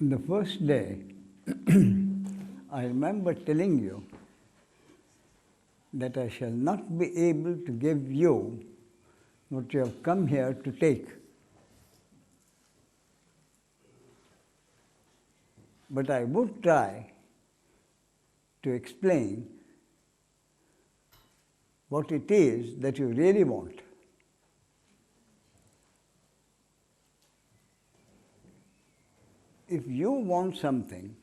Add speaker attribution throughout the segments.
Speaker 1: The first day, I remember telling you that I shall not be able to give you what you have come here to take. But I would try to explain what it is that you really want. If you want something,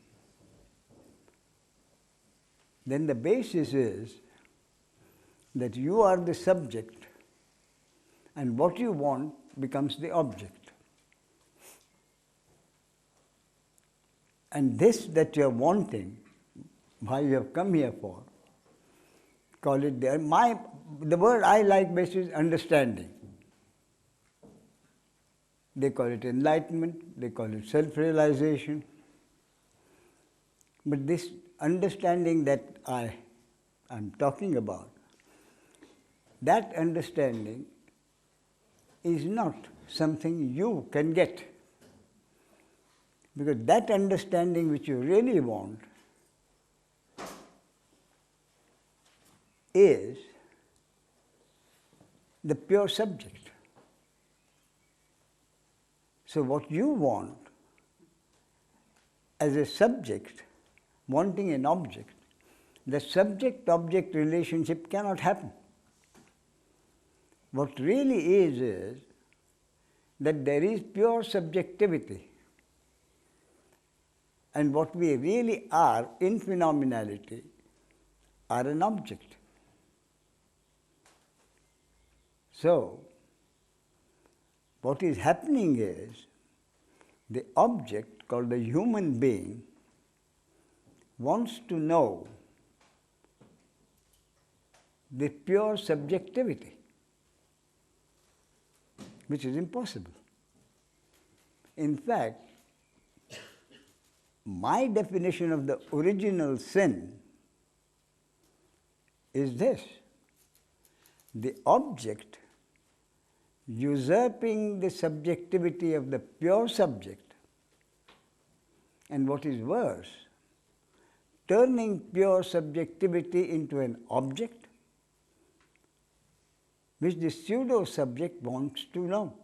Speaker 1: then the basis is that you are the subject and what you want becomes the object. And this that you are wanting, why you have come here for, call it there. The word I like best is understanding. They call it enlightenment, they call it self-realization. But this understanding that I'm talking about, that understanding is not something you can get. Because that understanding which you really want is the pure subject. So what you want as a subject, wanting an object, the subject-object relationship cannot happen. What really is that there is pure subjectivity. And what we really are in phenomenality are an object. So, what is happening is the object called the human being wants to know the pure subjectivity, which is impossible. In fact, my definition of the original sin is this: the object usurping the subjectivity of the pure subject, and what is worse, turning pure subjectivity into an object which the pseudo-subject wants to know.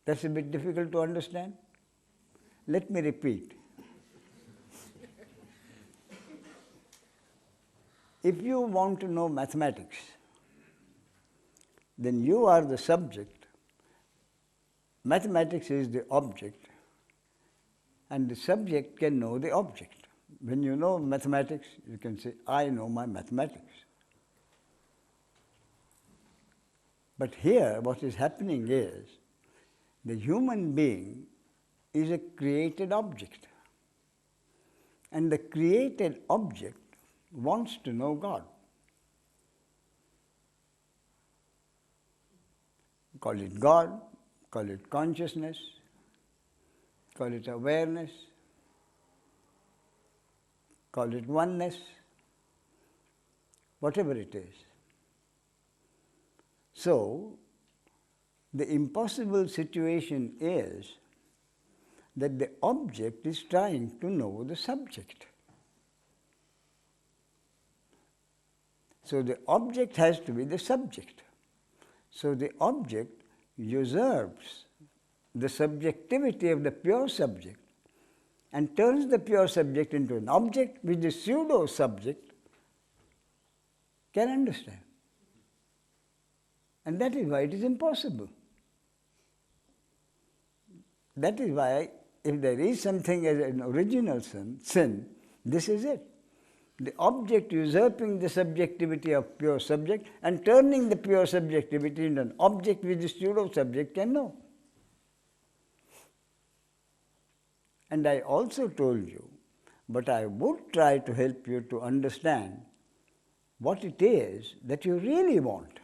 Speaker 1: That's a bit difficult to understand. Let me repeat. If you want to know mathematics, then you are the subject, mathematics is the object, and the subject can know the object. When you know mathematics, you can say, I know my mathematics. But here, what is happening is, the human being is a created object, and the created object wants to know God. Call it God, call it consciousness, call it awareness, call it oneness, whatever it is. So, the impossible situation is that the object is trying to know the subject. So the object has to be the subject. So the object usurps the subjectivity of the pure subject and turns the pure subject into an object which the pseudo-subject can understand. And that is why it is impossible. That is why, if there is something as an original sin, this is it. The object usurping the subjectivity of pure subject and turning the pure subjectivity into an object which the pseudo-subject can know. And I also told you, but I would try to help you to understand what it is that you really want.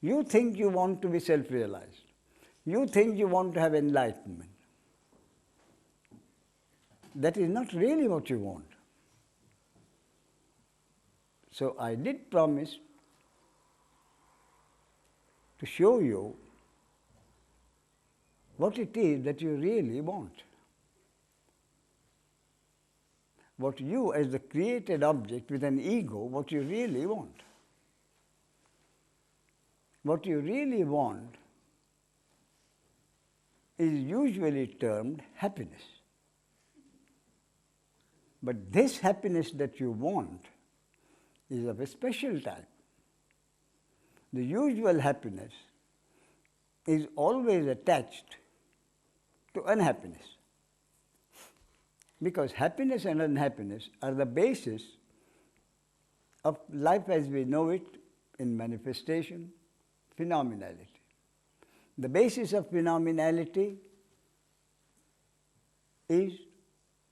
Speaker 1: You think you want to be self-realized. You think you want to have enlightenment. That is not really what you want. So I did promise to show you what it is that you really want. What you, as the created object with an ego, what you really want. What you really want is usually termed happiness. But this happiness that you want is of a special type. The usual happiness is always attached to unhappiness. Because happiness and unhappiness are the basis of life as we know it in manifestation, phenomenality. The basis of phenomenality is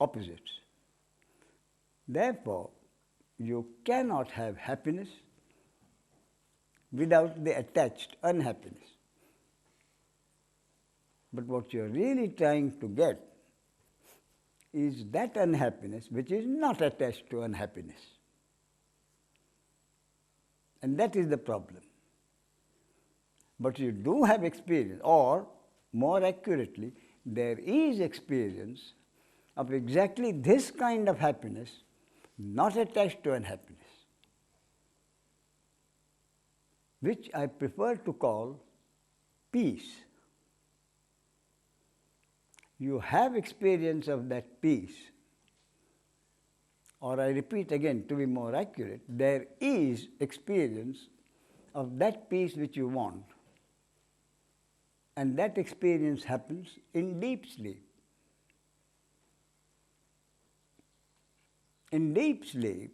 Speaker 1: opposites. Therefore, you cannot have happiness without the attached unhappiness. But what you are really trying to get is that unhappiness which is not attached to unhappiness. And that is the problem. But you do have experience, or more accurately, there is experience of exactly this kind of happiness not attached to unhappiness, which I prefer to call peace. You have experience of that peace, or I repeat again to be more accurate, there is experience of that peace which you want, and that experience happens in deep sleep. In deep sleep,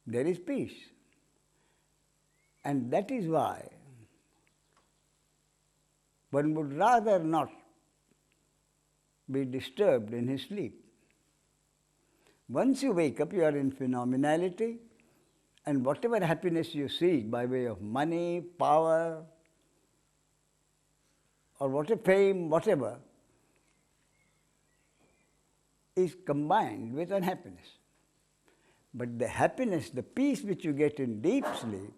Speaker 1: there is peace. And that is why one would rather not be disturbed in his sleep. Once you wake up, you are in phenomenality, and whatever happiness you seek by way of money, power, or whatever fame, whatever, is combined with unhappiness. But the happiness, the peace which you get in deep sleep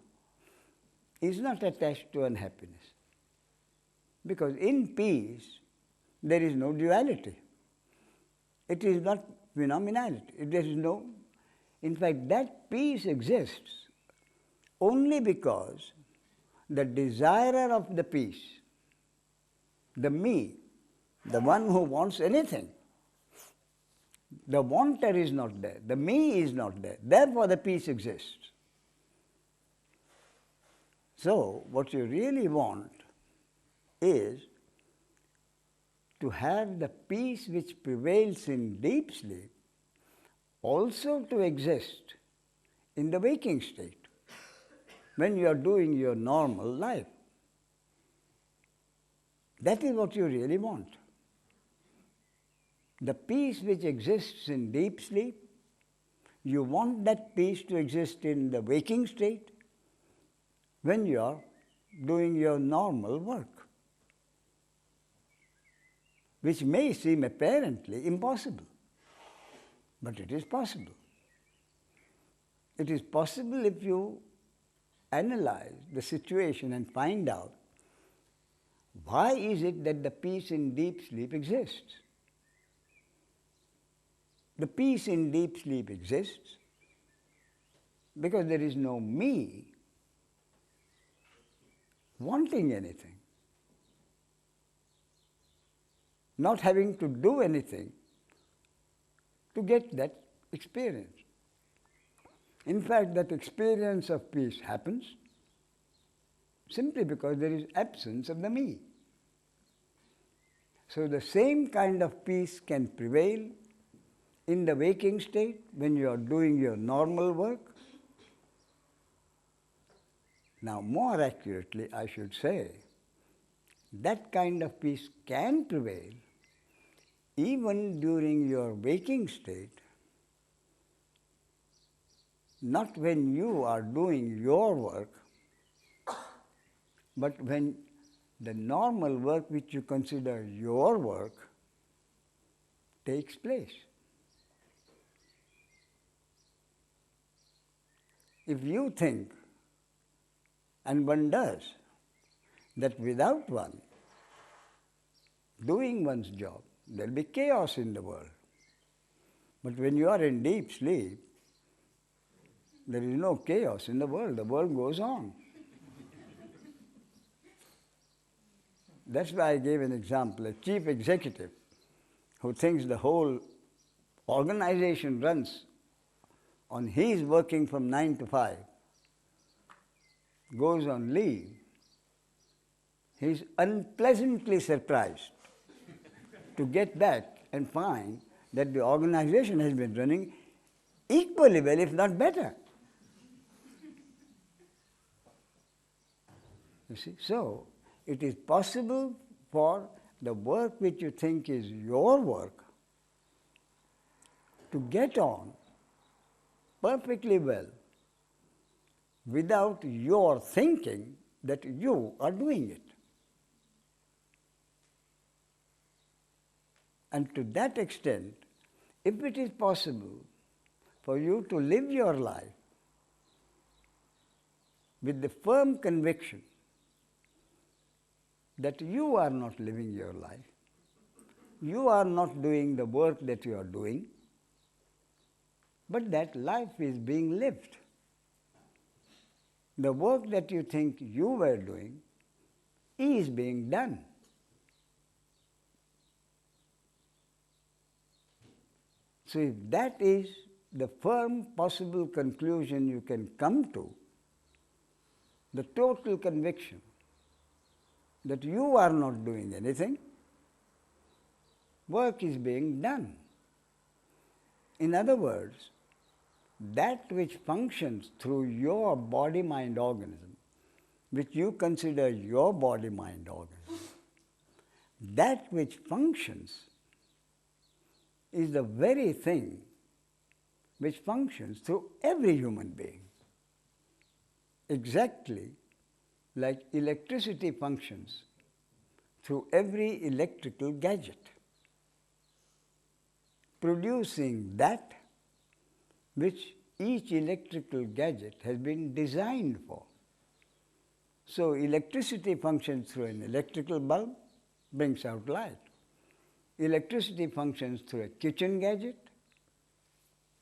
Speaker 1: is not attached to unhappiness. Because in peace, there is no duality. It is not phenomenality. There is no, in fact, that peace exists only because the desirer of the peace, the me, the one who wants anything, the wanter is not there, the me is not there, therefore the peace exists. So, what you really want is to have the peace which prevails in deep sleep also to exist in the waking state when you are doing your normal life. That is what you really want. The peace which exists in deep sleep, you want that peace to exist in the waking state when you are doing your normal work, which may seem apparently impossible, but it is possible. It is possible if you analyze the situation and find out why is it that the peace in deep sleep exists. The peace in deep sleep exists because there is no me wanting anything, not having to do anything to get that experience. In fact, that experience of peace happens simply because there is absence of the me. So the same kind of peace can prevail in the waking state when you are doing your normal work. Now, more accurately, I should say, that kind of peace can prevail even during your waking state, not when you are doing your work, but when the normal work which you consider your work takes place. If you think, and one does, that without one doing one's job, there will be chaos in the world. But when you are in deep sleep, there is no chaos in the world goes on. That's why I gave an example. A chief executive who thinks the whole organization runs on his working from 9 to 5, goes on leave, he's unpleasantly surprised to get back and find that the organization has been running equally well, if not better. You see, so it is possible for the work which you think is your work to get on perfectly well without your thinking that you are doing it. And to that extent, if it is possible for you to live your life with the firm conviction that you are not living your life, you are not doing the work that you are doing, but that life is being lived. The work that you think you were doing is being done. So if that is the firm possible conclusion you can come to, the total conviction that you are not doing anything, work is being done. In other words, that which functions through your body-mind organism, which you consider your body-mind organism, that which functions is the very thing which functions through every human being. Exactly like electricity functions through every electrical gadget, producing that which each electrical gadget has been designed for. So electricity functions through an electrical bulb, brings out light. Electricity functions through a kitchen gadget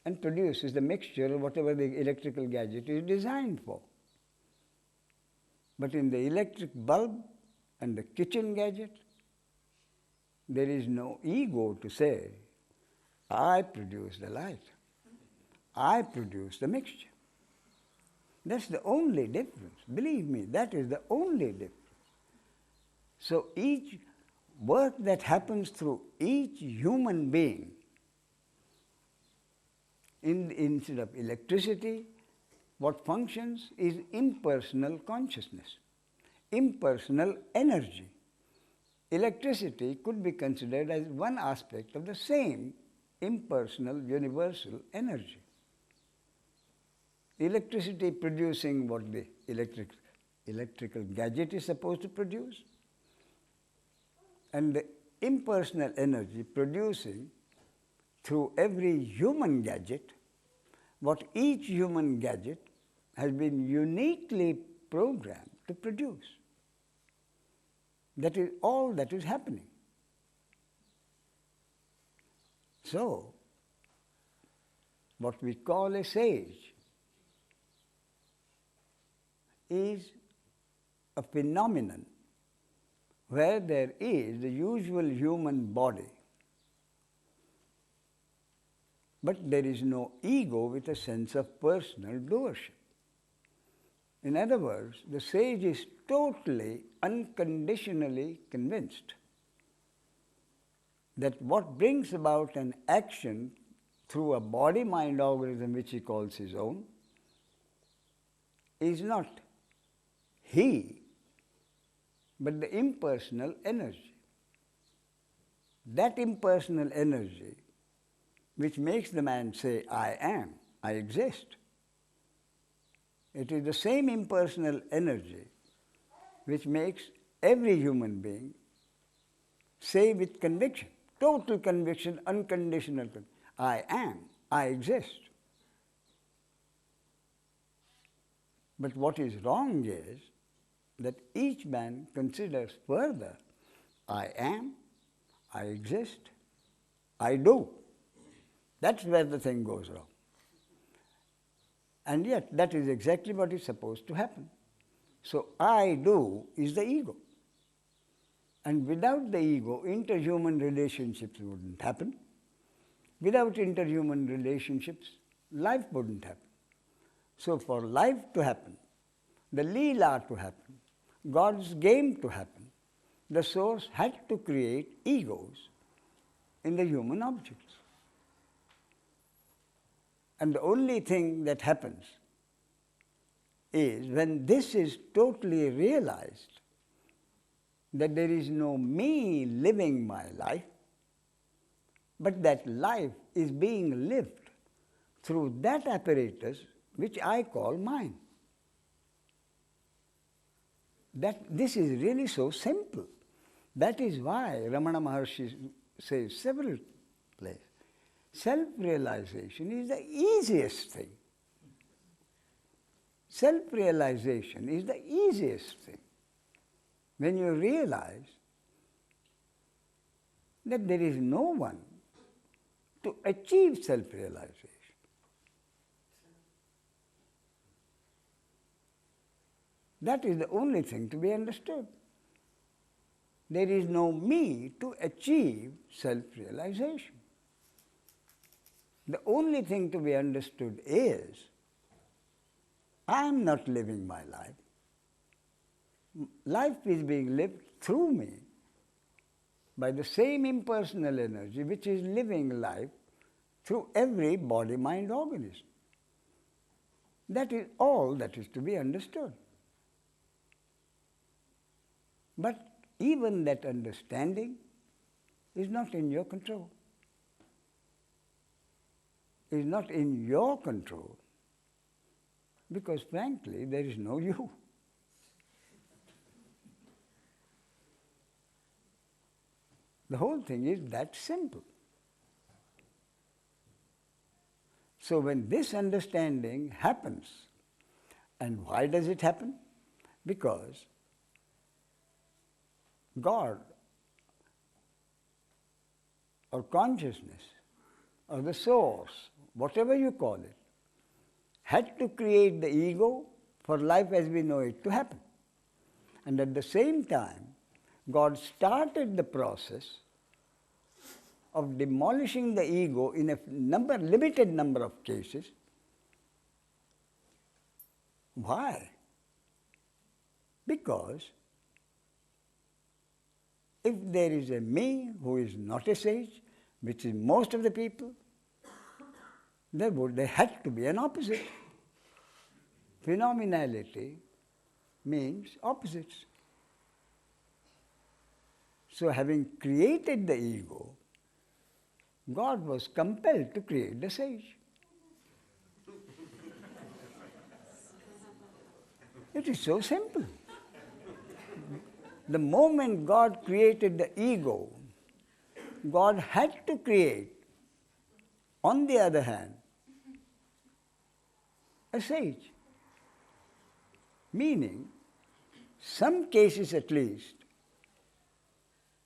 Speaker 1: and produces the mixture of whatever the electrical gadget is designed for. But in the electric bulb and the kitchen gadget, there is no ego to say, I produce the light, I produce the mixture. That's the only difference. Believe me, that is the only difference. So each work that happens through each human being, instead of electricity, what functions is impersonal consciousness, impersonal energy. Electricity could be considered as one aspect of the same impersonal universal energy. Electricity producing what the electrical gadget is supposed to produce, and the impersonal energy producing through every human gadget what each human gadget has been uniquely programmed to produce. That is all that is happening. So, what we call a sage is a phenomenon where there is the usual human body, but there is no ego with a sense of personal doership. In other words, the sage is totally, unconditionally convinced that what brings about an action through a body-mind organism which he calls his own is not he, but the impersonal energy. That impersonal energy which makes the man say, I am, I exist. It is the same impersonal energy which makes every human being say with conviction, total conviction, unconditional conviction, I am, I exist. But what is wrong is that each man considers further, I am, I exist, I do. That's where the thing goes wrong. And yet, that is exactly what is supposed to happen. So, I do is the ego. And without the ego, interhuman relationships wouldn't happen. Without interhuman relationships, life wouldn't happen. So, for life to happen, the Leela to happen, God's game to happen, the source had to create egos in the human objects. And the only thing that happens is when this is totally realized, that there is no me living my life, but that life is being lived through that apparatus which I call mine. That this is really so simple. That is why Ramana Maharshi says several places, self-realization is the easiest thing. Self-realization is the easiest thing. When you realize that there is no one to achieve self-realization. That is the only thing to be understood. There is no me to achieve self-realization. The only thing to be understood is, I am not living my life. Life is being lived through me by the same impersonal energy which is living life through every body, mind, organism. That is all that is to be understood. But even that understanding is not in your control. Is not in your control because frankly there is no you. The whole thing is that simple. So when this understanding happens, and why does it happen? Because God or consciousness or the source, whatever you call it, had to create the ego for life as we know it to happen. And at the same time, God started the process of demolishing the ego in a limited number of cases. Why? Because if there is a me who is not a sage, which is most of the people, there had to be an opposite. Phenomenality means opposites. So having created the ego, God was compelled to create the sage. It is so simple. The moment God created the ego, God had to create, on the other hand, a sage. Meaning, some cases at least,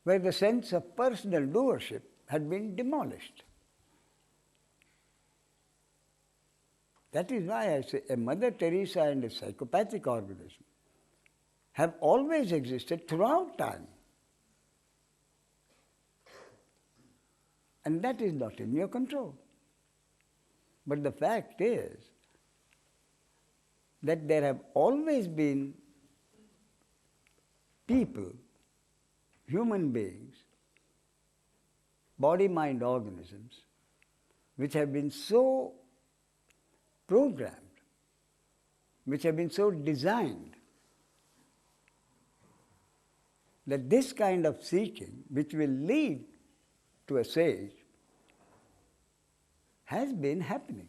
Speaker 1: where the sense of personal doership had been demolished. That is why I say a Mother Teresa and a psychopathic organism have always existed throughout time. And that is not in your control. But the fact is that there have always been people, human beings, body, mind organisms, which have been so programmed, which have been so designed, that this kind of seeking, which will lead to a sage, has been happening.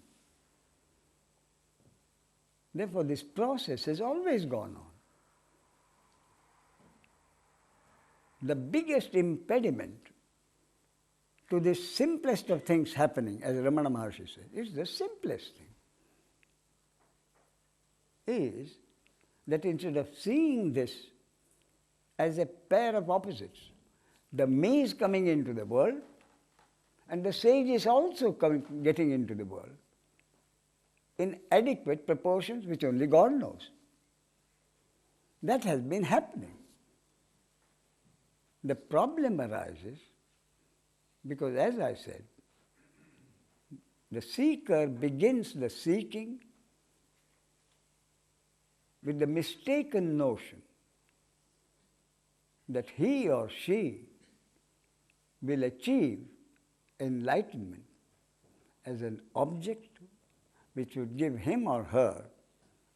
Speaker 1: Therefore, this process has always gone on. The biggest impediment to this simplest of things happening, as Ramana Maharshi said, is the simplest thing, is that instead of seeing this as a pair of opposites, the me is coming into the world and the sage is also getting into the world in adequate proportions which only God knows. That has been happening. The problem arises because, as I said, the seeker begins the seeking with the mistaken notion that he or she will achieve enlightenment as an object which would give him or her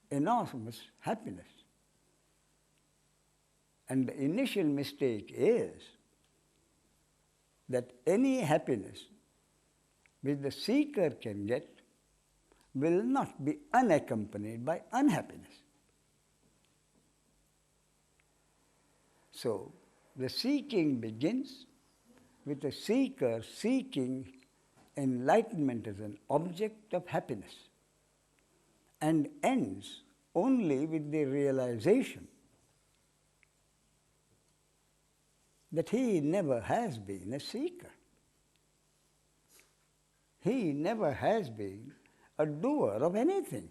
Speaker 1: enormous happiness. And the initial mistake is that any happiness which the seeker can get will not be unaccompanied by unhappiness. So, the seeking begins with the seeker seeking enlightenment as an object of happiness and ends only with the realization that he never has been a seeker. He never has been a doer of anything.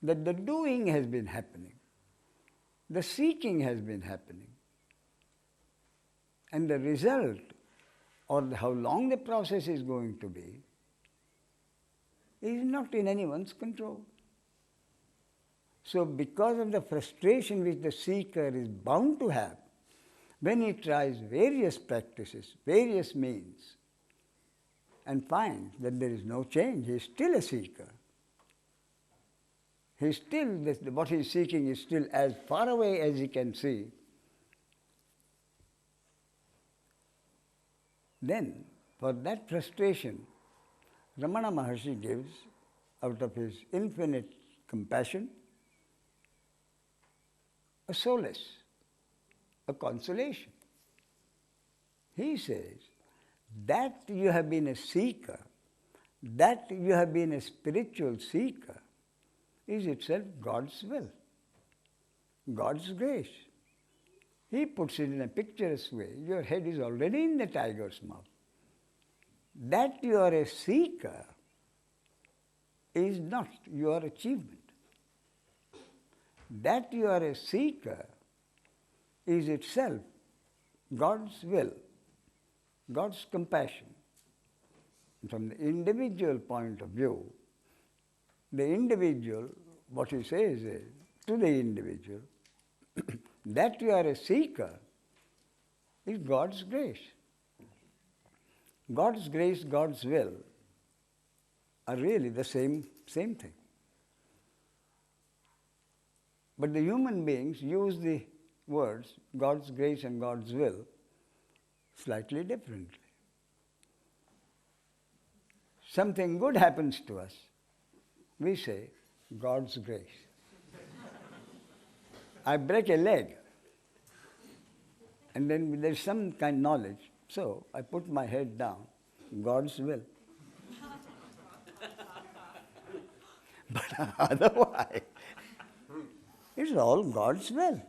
Speaker 1: That the doing has been happening. The seeking has been happening. And the result, or how long the process is going to be, is not in anyone's control. So because of the frustration which the seeker is bound to have, when he tries various practices, various means, and finds that there is no change, he is still a seeker. He is still, what he is seeking is still as far away as he can see. Then, for that frustration, Ramana Maharshi gives, out of his infinite compassion, a solace, a consolation. He says, that you have been a seeker, that you have been a spiritual seeker, is itself God's will, God's grace. He puts it in a picturesque way. Your head is already in the tiger's mouth. That you are a seeker is not your achievement. That you are a seeker is itself God's will, God's compassion. From the individual point of view, the individual, what he says is, to the individual, that you are a seeker is God's grace. God's grace, God's will are really the same thing. But the human beings use the words God's grace and God's will slightly differently. Something good happens to us, we say God's grace. I break a leg, and then there's some kind of knowledge, so I put my head down, God's will. But otherwise, it's all God's will.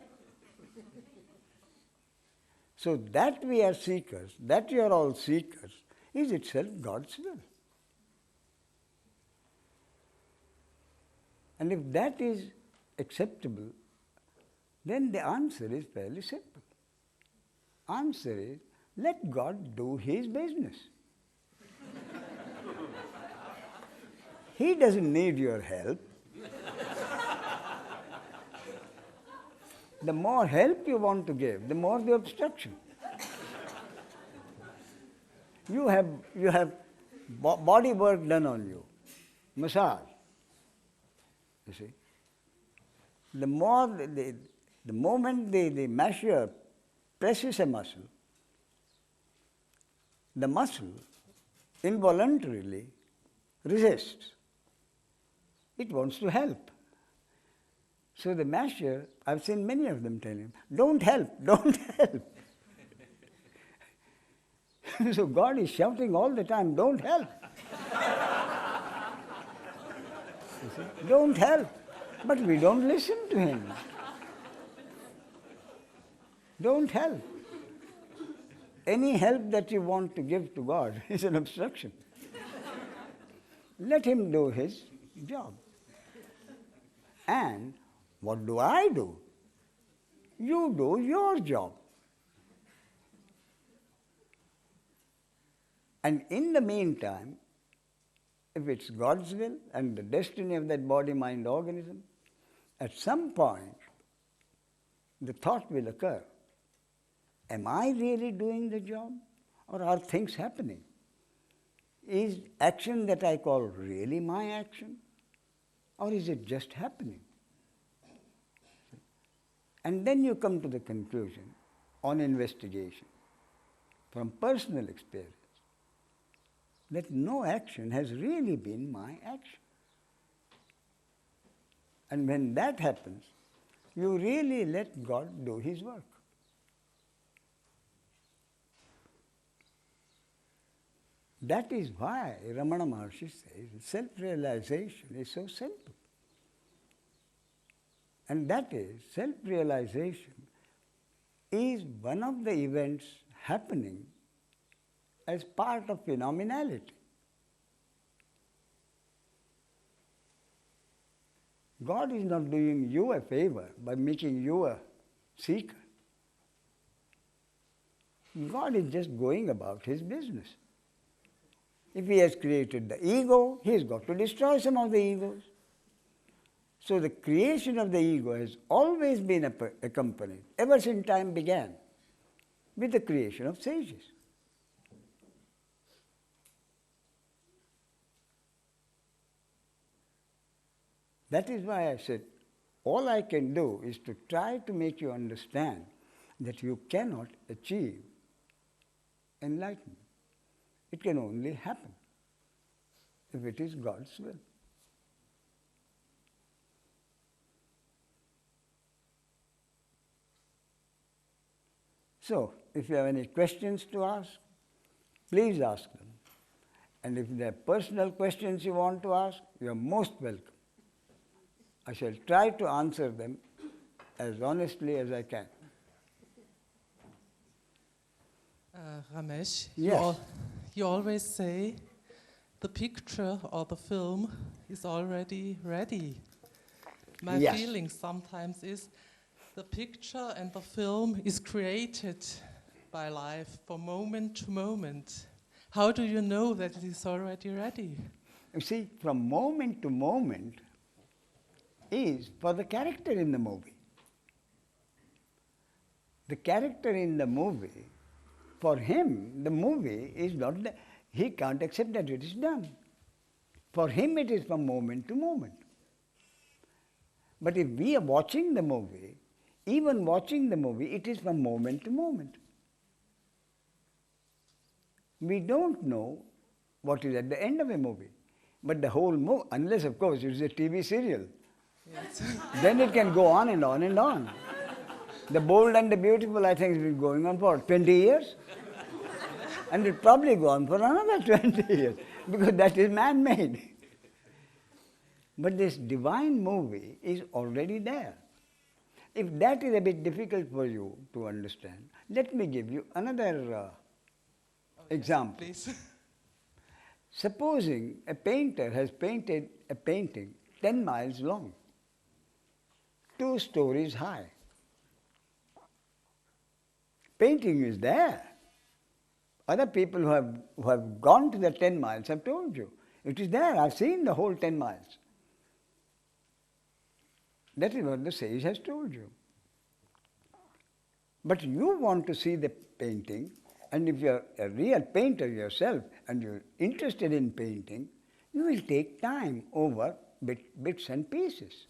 Speaker 1: So that we are seekers, that you are all seekers, is itself God's will. And if that is acceptable, then the answer is fairly simple. Answer is, let God do His business. He doesn't need your help. The more help you want to give, the more the obstruction. You have body work done on you, massage. You see, the moment the masher presses a muscle, the muscle involuntarily resists. It wants to help. So the masher, I've seen many of them tell him, don't help, don't help. So God is shouting all the time, don't help. You see? Don't help. But we don't listen to him. Don't help. Any help that you want to give to God is an obstruction. Let him do his job. And what do I do? You do your job. And in the meantime, if it's God's will and the destiny of that body-mind organism, at some point, the thought will occur, am I really doing the job, or are things happening? Is action that I call really my action, or is it just happening? And then you come to the conclusion on investigation from personal experience that no action has really been my action. And when that happens, you really let God do his work. That is why Ramana Maharshi says self-realization is so simple. And that is, self-realization is one of the events happening as part of phenomenality. God is not doing you a favor by making you a seeker. God is just going about his business. If he has created the ego, he has got to destroy some of the egos. So the creation of the ego has always been accompanied, ever since time began, with the creation of sages. That is why I said, all I can do is to try to make you understand that you cannot achieve enlightenment. It can only happen if it is God's will. So, if you have any questions to ask, please ask them. And if there are personal questions you want to ask, you are most welcome. I shall try to answer them as honestly as I can.
Speaker 2: Ramesh,
Speaker 1: yes.
Speaker 2: you always say the picture or the film is already ready. My
Speaker 1: yes.
Speaker 2: feeling sometimes is the picture and the film is created by life from moment to moment. How do you know that it is already ready?
Speaker 1: You see, from moment to moment is for the character in the movie. The character in the movie, for him, the movie is not, he can't accept that it is done. For him it is from moment to moment. But if we are watching the movie, even watching the movie, it is from moment to moment. We don't know what is at the end of a movie. But the whole movie, unless of course it is a TV serial, yes. Then it can go on and on and on. The Bold and the Beautiful, I think, has been going on for 20 years. And it probably go on for another 20 years, because that is man-made. But this divine movie is already there. If that is a bit difficult for you to understand, let me give you another example.
Speaker 2: Please.
Speaker 1: Supposing a painter has painted a painting 10 miles long, 2 stories high. Painting is there. Other people who have gone to the 10 miles have told you. It is there. I've seen the whole 10 miles. That is what the sage has told you. But you want to see the painting, and if you're a real painter yourself and you're interested in painting, you will take time over bits and pieces.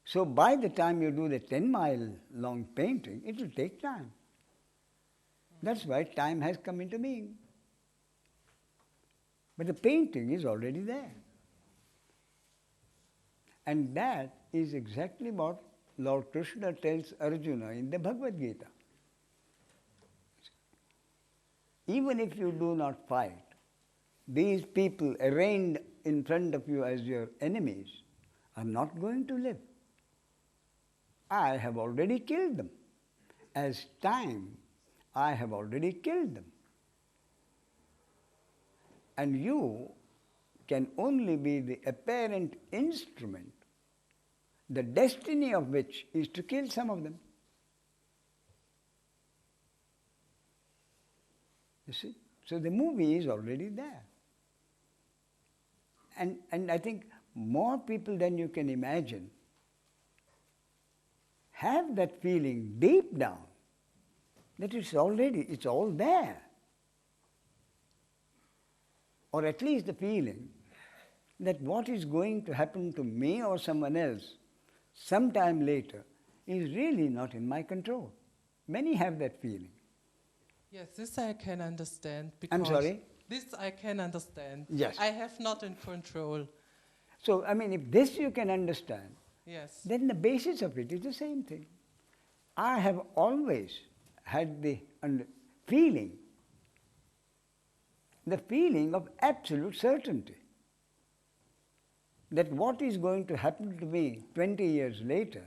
Speaker 1: So by the time you do the 10-mile long painting, it will take time. That's why time has come into being. But the painting is already there. And that is exactly what Lord Krishna tells Arjuna in the Bhagavad Gita. Even if you do not fight, these people arraigned in front of you as your enemies are not going to live. I have already killed them. As time, I have already killed them. And you can only be the apparent instrument, the destiny of which is to kill some of them. You see? So the movie is already there. And I think more people than you can imagine have that feeling deep down that it's all there. Or at least the feeling that what is going to happen to me or someone else sometime later is really not in my control. Many have that feeling.
Speaker 2: Yes, this I can understand.
Speaker 1: I'm sorry?
Speaker 2: This I can understand.
Speaker 1: Yes.
Speaker 2: I have not in control.
Speaker 1: So, I mean, if this you can understand,
Speaker 2: Yes.
Speaker 1: then the basis of it is the same thing. I have always had the feeling of absolute certainty that what is going to happen to me 20 years later,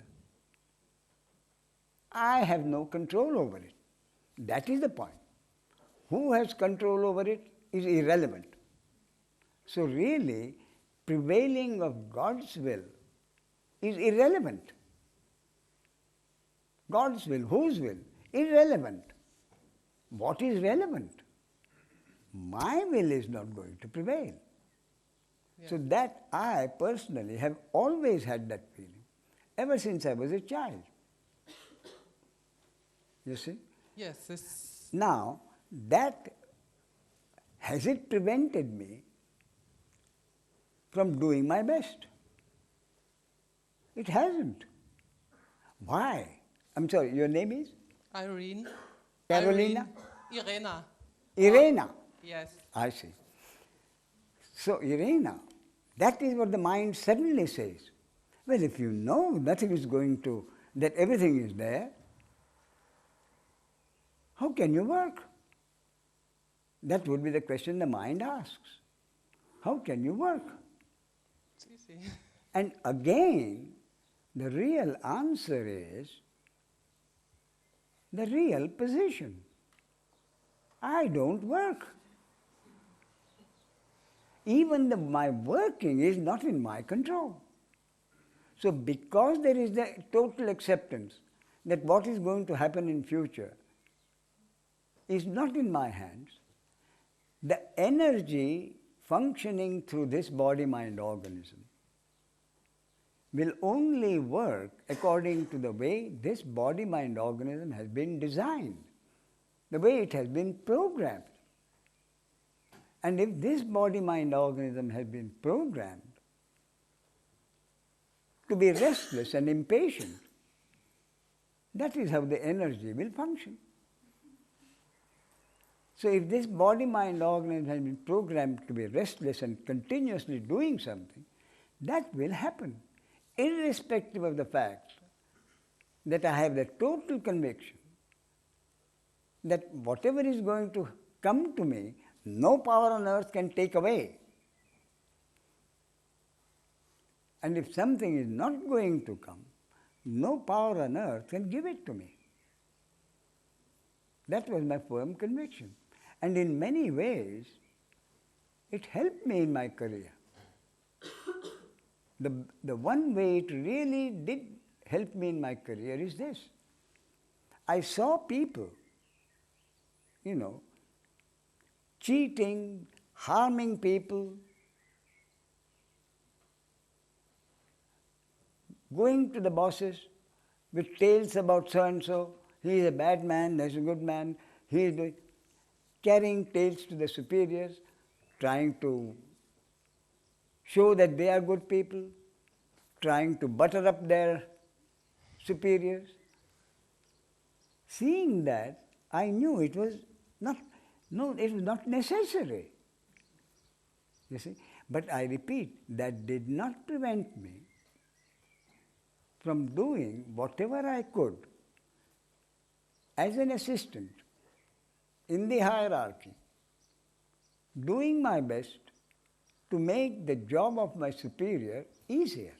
Speaker 1: I have no control over it. That is the point. Who has control over it is irrelevant. So really, prevailing of God's will is irrelevant. God's will, whose will? Irrelevant. What is relevant? My will is not going to prevail.
Speaker 2: Yeah.
Speaker 1: So that I personally have always had that feeling, ever since I was a child. You see?
Speaker 2: Yes, this.
Speaker 1: Now, that has it prevented me from doing my best? It hasn't. Why? I'm sorry, your name is?
Speaker 2: Irene.
Speaker 1: Carolina?
Speaker 2: Irena.
Speaker 1: Irena.
Speaker 2: Yes.
Speaker 1: I see. So, Irena, that is what the mind suddenly says. Well, if you know nothing is going to, that everything is there, how can you work? That would be the question the mind asks. How can you work?
Speaker 2: It's easy.
Speaker 1: And again, the real answer is the real position. I don't work. Even my working is not in my control. So because there is the total acceptance that what is going to happen in future is not in my hands, the energy functioning through this body-mind organism will only work according to the way this body-mind organism has been designed, the way it has been programmed. And if this body-mind organism has been programmed to be restless and impatient, that is how the energy will function. So if this body-mind organism has been programmed to be restless and continuously doing something, that will happen, irrespective of the fact that I have the total conviction that whatever is going to come to me, no power on earth can take away. And if something is not going to come, no power on earth can give it to me. That was my firm conviction. And in many ways, it helped me in my career. The one way it really did help me in my career is this. I saw people, cheating, harming people, going to the bosses with tales about so-and-so, he is a bad man, that's a good man, he is doing, carrying tales to the superiors, trying to show that they are good people, trying to butter up their superiors. Seeing that, I knew it was not necessary. You see? But I repeat, that did not prevent me from doing whatever I could as an assistant in the hierarchy, doing my best to make the job of my superior easier.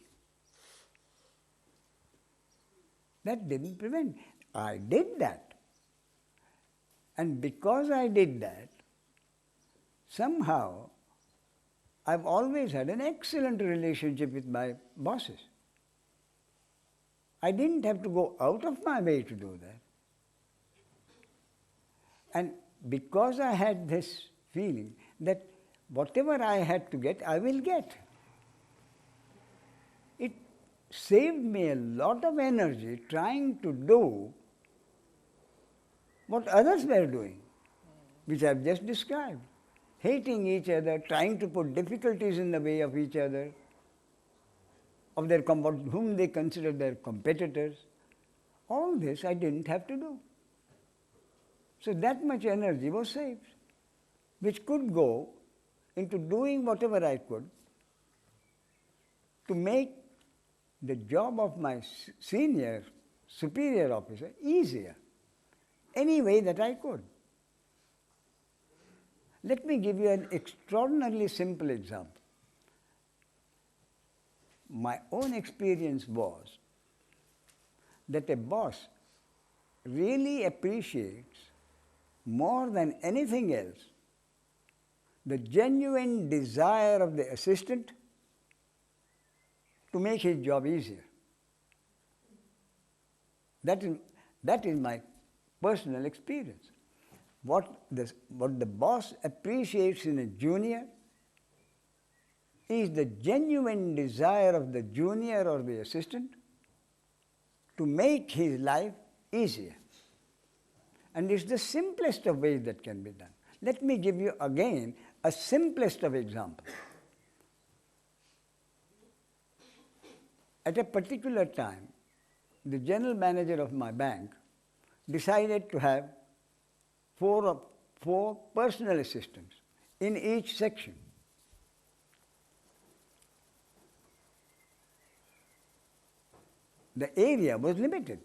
Speaker 1: That didn't prevent. I did that. And because I did that, somehow I've always had an excellent relationship with my bosses. I didn't have to go out of my way to do that. And because I had this feeling that whatever I had to get, I will get, it saved me a lot of energy trying to do what others were doing, which I've just described. Hating each other, trying to put difficulties in the way of each other, of their whom they consider their competitors. All this I didn't have to do. So that much energy was saved, which could go into doing whatever I could to make the job of my senior, superior officer easier, any way that I could. Let me give you an extraordinarily simple example. My own experience was that a boss really appreciates more than anything else the genuine desire of the assistant to make his job easier. That is my personal experience. What the boss appreciates in a junior is the genuine desire of the junior or the assistant to make his life easier. And it's the simplest of ways that can be done. Let me give you again a simplest of examples. At a particular time, the general manager of my bank decided to have four personal assistants in each section. The area was limited.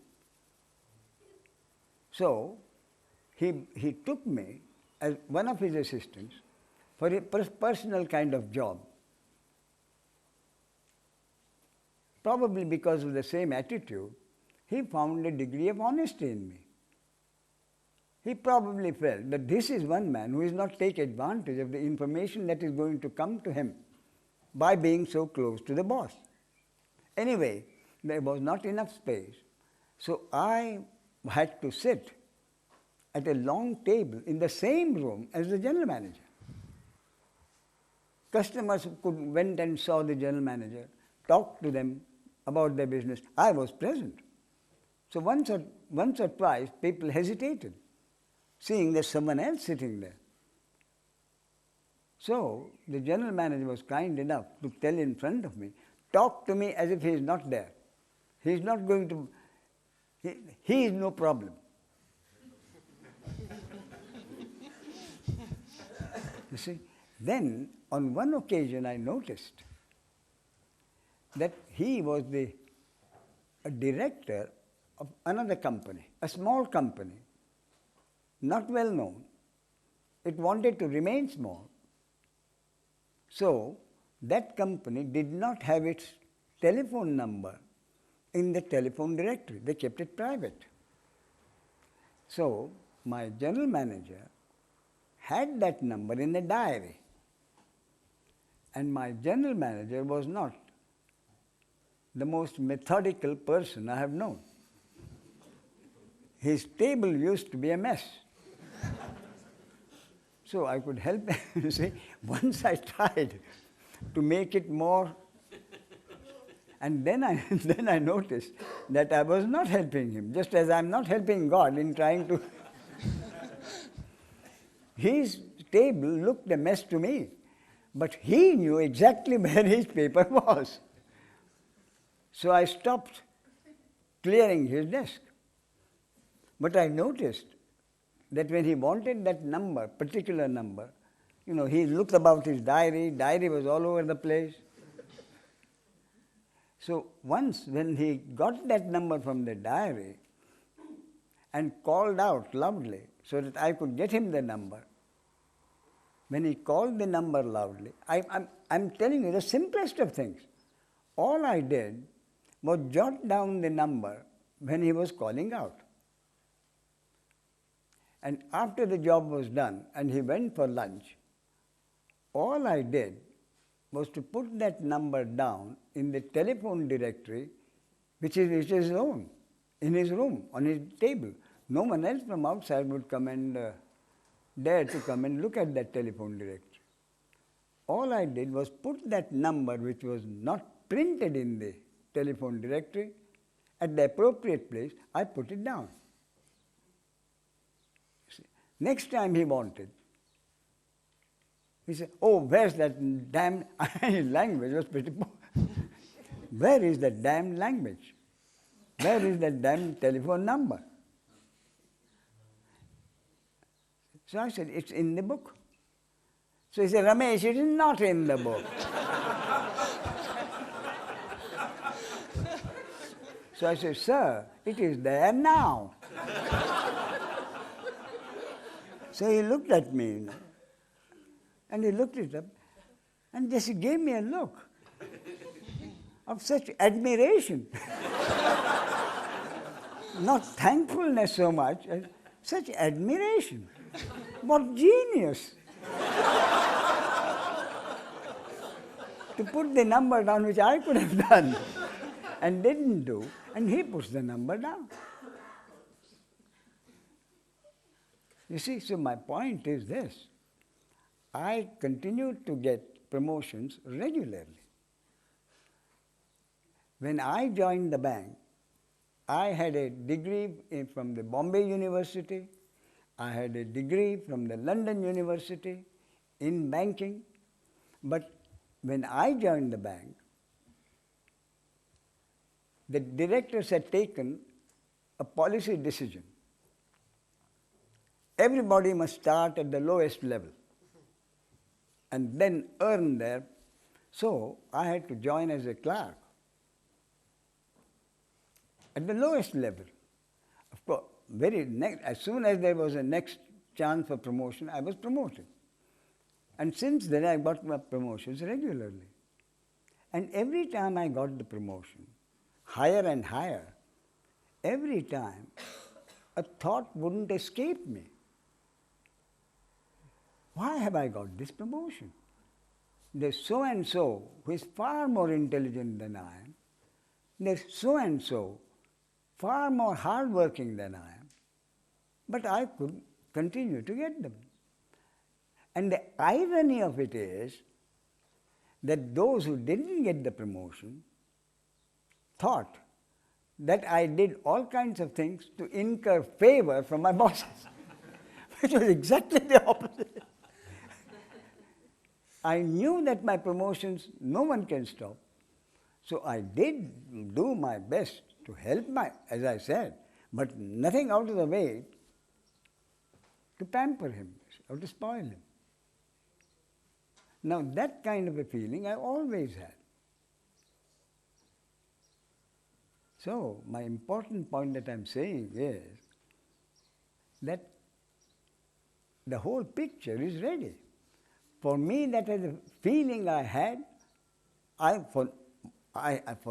Speaker 1: So he took me as one of his assistants for a personal kind of job. Probably because of the same attitude, he found a degree of honesty in me. He probably felt that this is one man who is not take advantage of the information that is going to come to him by being so close to the boss. Anyway, there was not enough space, so I had to sit at a long table in the same room as the general manager. Customers went and saw the general manager, talked to them about their business. I was present. So once or twice people hesitated, seeing there's someone else sitting there. So the general manager was kind enough to tell in front of me, talk to me as if he is not there. He is not going to, he is no problem. You see, then on one occasion I noticed that he was a director of another company, a small company, not well known. It wanted to remain small. So that company did not have its telephone number in the telephone directory. They kept it private. So my general manager had that number in a diary. And my general manager was not the most methodical person I have known. His table used to be a mess. So I could help him. You see, once I tried to make it more, and then I noticed that I was not helping him, just as I'm not helping God in trying to. His table looked a mess to me, but he knew exactly where his paper was. So I stopped clearing his desk. But I noticed that when he wanted that number, particular number, he looked about his diary was all over the place. So once when he got that number from the diary and called out loudly so that I could get him the number, when he called the number loudly, I'm telling you the simplest of things. All I did was jot down the number when he was calling out. And after the job was done and he went for lunch, all I did was to put that number down in the telephone directory, which is his own, in his room, on his table. No one else from outside would come and dare to come and look at that telephone directory. All I did was put that number, which was not printed in the telephone directory, at the appropriate place. I put it down. Next time he wanted, he said, "Oh, where's that damn..." His language was pretty poor. "Where is that damn language? Where is that damn telephone number?" So I said, "It's in the book." So he said, "Ramesh, it is not in the book." So I said, "Sir, it is there now." So he looked at me, and he looked it up, and just gave me a look of such admiration. Not thankfulness so much, as such admiration. What genius! To put the number down, which I could have done and didn't do, and he puts the number down. You see, so my point is this. I continued to get promotions regularly. When I joined the bank, I had a degree from the Bombay University, I had a degree from the London University in banking, but when I joined the bank, the directors had taken a policy decision. Everybody must start at the lowest level and then earn there. So I had to join as a clerk at the lowest level. Of course, as soon as there was a next chance for promotion, I was promoted. And since then, I got my promotions regularly. And every time I got the promotion, higher and higher, every time a thought wouldn't escape me. Why have I got this promotion? There's so-and-so who is far more intelligent than I am. There's so-and-so far more hardworking than I am. But I could continue to get them. And the irony of it is that those who didn't get the promotion thought that I did all kinds of things to incur favor from my bosses, which was exactly the opposite. I knew that my promotions no one can stop, so I did do my best to help as I said, but nothing out of the way to pamper him or to spoil him. Now that kind of a feeling I always had. So my important point that I'm saying is that the whole picture is ready. For me, that is a feeling I had for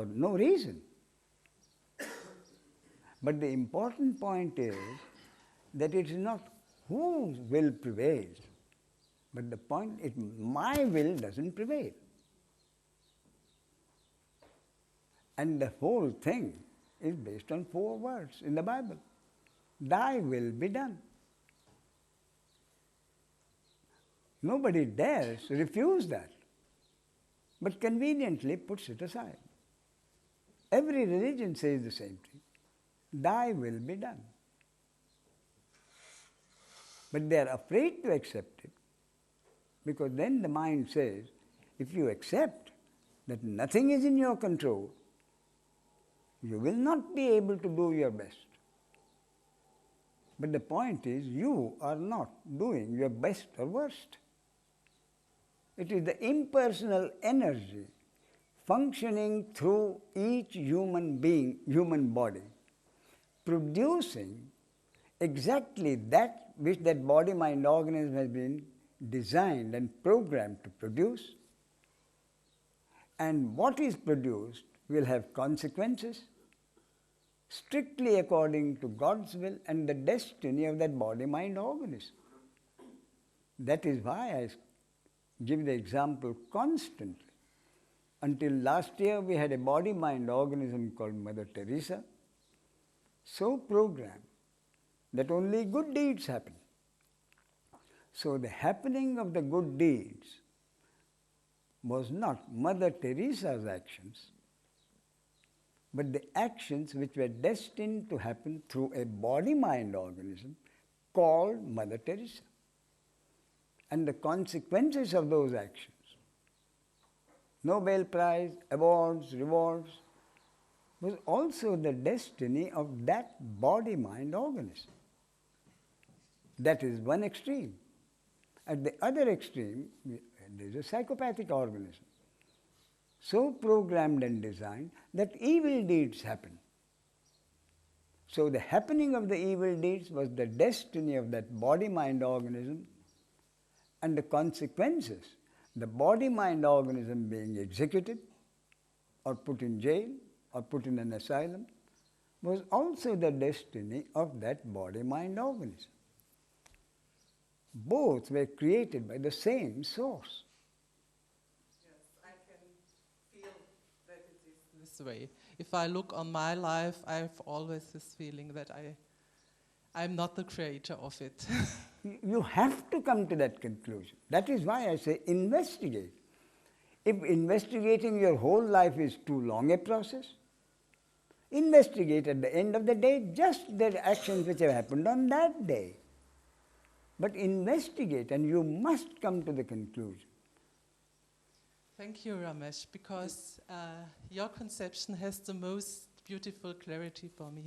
Speaker 1: no reason. But the important point is that it is not whose will prevails, but the point is my will doesn't prevail. And the whole thing is based on 4 words in the Bible. Thy will be done. Nobody dares refuse that, but conveniently puts it aside. Every religion says the same thing. Thy will be done. But they are afraid to accept it, because then the mind says, if you accept that nothing is in your control, you will not be able to do your best. But the point is, you are not doing your best or worst. It is the impersonal energy functioning through each human being, human body, producing exactly that which that body, mind, organism has been designed and programmed to produce. And what is produced will have consequences. strictly according to God's will and the destiny of that body-mind organism. That is why I give the example constantly. Until last year, we had a body-mind organism called Mother Teresa, so programmed that only good deeds happen. So the happening of the good deeds was not Mother Teresa's actions, but the actions which were destined to happen through a body-mind organism called Mother Teresa. And the consequences of those actions, Nobel Prize, awards, rewards, was also the destiny of that body-mind organism. That is one extreme. At the other extreme, there is a psychopathic organism, so programmed and designed that evil deeds happen. So the happening of the evil deeds was the destiny of that body-mind organism, and the consequences, the body-mind organism being executed or put in jail or put in an asylum, was also the destiny of that body-mind organism. Both were created by the same source.
Speaker 2: Yes, I can feel that it is this way. If I look on my life, I have always this feeling that I'm not the creator of it.
Speaker 1: You have to come to that conclusion. That is why I say investigate. If investigating your whole life is too long a process, investigate at the end of the day just the actions which have happened on that day. But investigate, and you must come to the conclusion.
Speaker 2: Thank you, Ramesh, because your conception has the most beautiful clarity for me.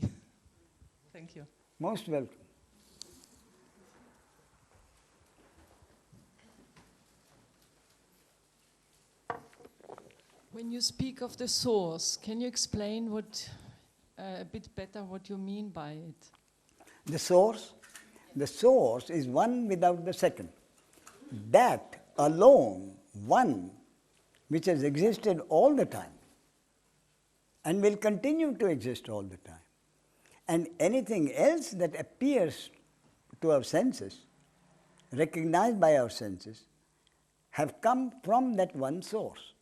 Speaker 2: Thank you.
Speaker 1: Most welcome.
Speaker 3: When you speak of the source, can you explain a bit better what you mean by it?
Speaker 1: The source is one without the second. That alone, one, which has existed all the time and will continue to exist all the time. And anything else that appears to our senses, recognized by our senses, have come from that one source.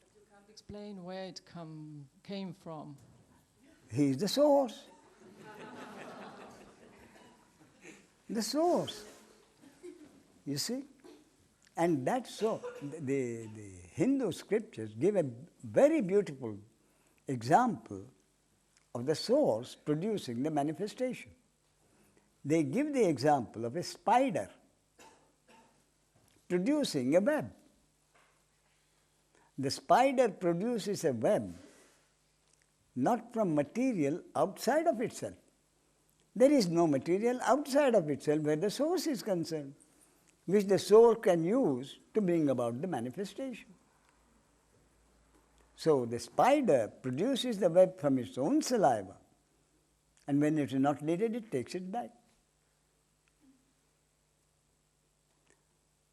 Speaker 3: But you can't explain where it came from.
Speaker 1: He is the source. The source. You see? And that's so. The Hindu scriptures give a very beautiful example of the source producing the manifestation. They give the example of a spider producing a web. The spider produces a web not from material outside of itself. There is no material outside of itself where the source is concerned, which the source can use to bring about the manifestation. So the spider produces the web from its own saliva, and when it is not needed, it takes it back.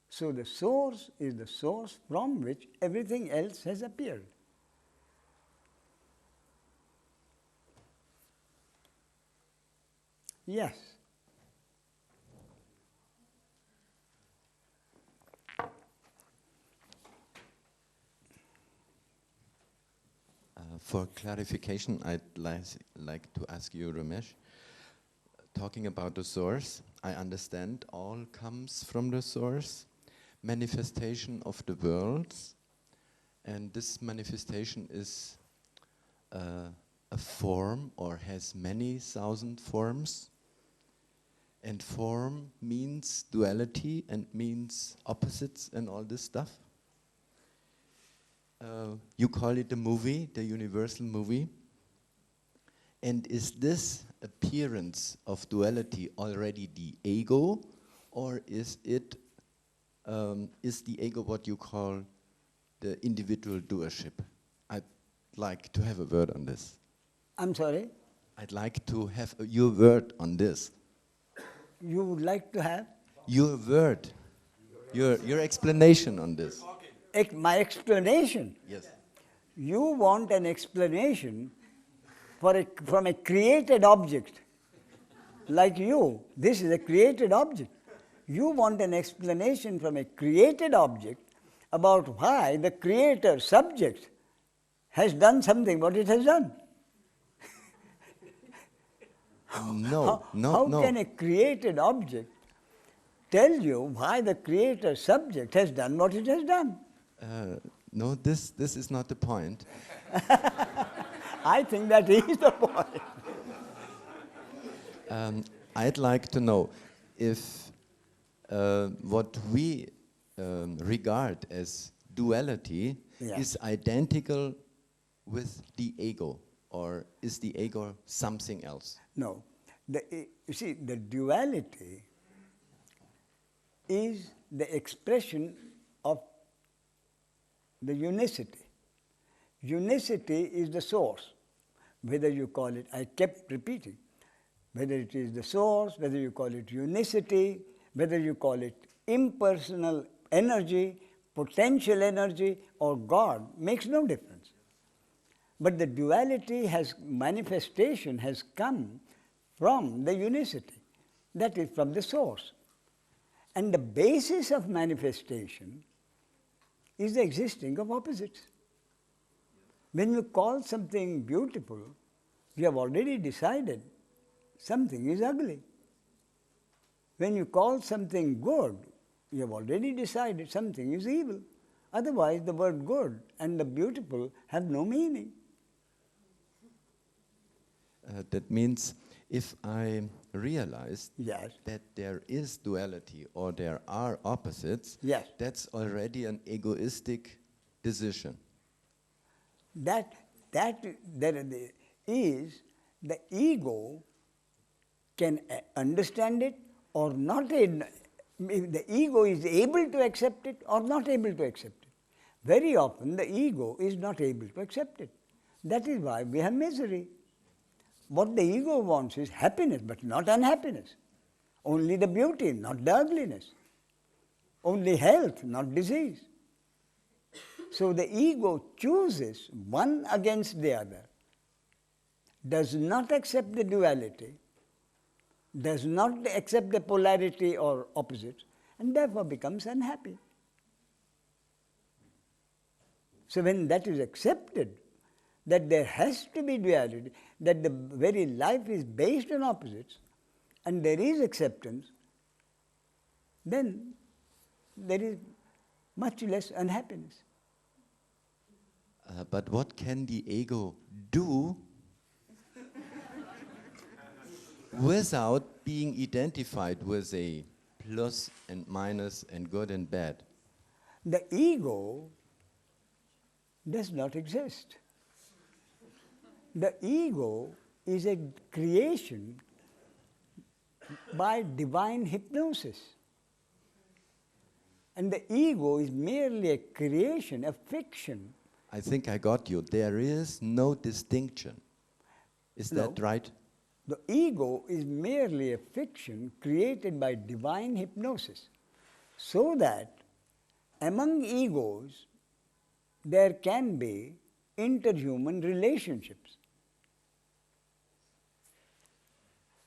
Speaker 1: So the source is the source from which everything else has appeared. Yes.
Speaker 4: For clarification, I'd like to ask you, Ramesh, talking about the source, I understand all comes from the source, manifestation of the worlds, and this manifestation is a form or has many thousand forms, and form means duality and means opposites and all this stuff. You call it the movie, the universal movie. And is this appearance of duality already the ego, or is it is the ego what you call the individual doership? I'd like to have a word on this.
Speaker 1: I'm sorry?
Speaker 4: I'd like to have your word on this.
Speaker 1: You would like to have?
Speaker 4: Your word, your explanation on this.
Speaker 1: My explanation?
Speaker 4: Yes.
Speaker 1: You want an explanation from a created object. Like you, this is a created object. You want an explanation from a created object about why the creator subject has done something what it has done.
Speaker 4: No,
Speaker 1: How
Speaker 4: no.
Speaker 1: can a created object tell you why the creator subject has done what it has done?
Speaker 4: No, this is not the point.
Speaker 1: I think that is the point.
Speaker 4: I'd like to know if what we regard as duality
Speaker 1: Yeah.
Speaker 4: is identical with the ego, or is the ego something else?
Speaker 1: No. You see, the duality is the expression of the unicity. Unicity is the source. Whether you call it, I kept repeating, whether it is the source, whether you call it unicity, whether you call it impersonal energy, potential energy, or God, makes no difference. But the duality manifestation has come from the unicity, that is from the source. And the basis of manifestation is the existing of opposites. When you call something beautiful, you have already decided something is ugly. When you call something good, you have already decided something is evil. Otherwise, the word good and the beautiful have no meaning.
Speaker 4: That means if I realize
Speaker 1: Yes.
Speaker 4: that there is duality or there are opposites,
Speaker 1: Yes.
Speaker 4: that's already an egoistic decision.
Speaker 1: That there is the ego can understand it or not. The ego is able to accept it or not able to accept it. Very often the ego is not able to accept it. That is why we have misery. What the ego wants is happiness, but not unhappiness. Only the beauty, not the ugliness. Only health, not disease. So the ego chooses one against the other, does not accept the duality, does not accept the polarity or opposites, and therefore becomes unhappy. So when that is accepted, that there has to be duality, that the very life is based on opposites, and there is acceptance, then there is much less unhappiness.
Speaker 4: But what can the ego do without being identified with a plus and minus and good and bad?
Speaker 1: The ego does not exist. The ego is a creation by divine hypnosis. And the ego is merely a creation, a fiction.
Speaker 4: I think I got you. There is no distinction. Is
Speaker 1: No.
Speaker 4: that right?
Speaker 1: The ego is merely a fiction created by divine hypnosis, so that among egos there can be interhuman relationships.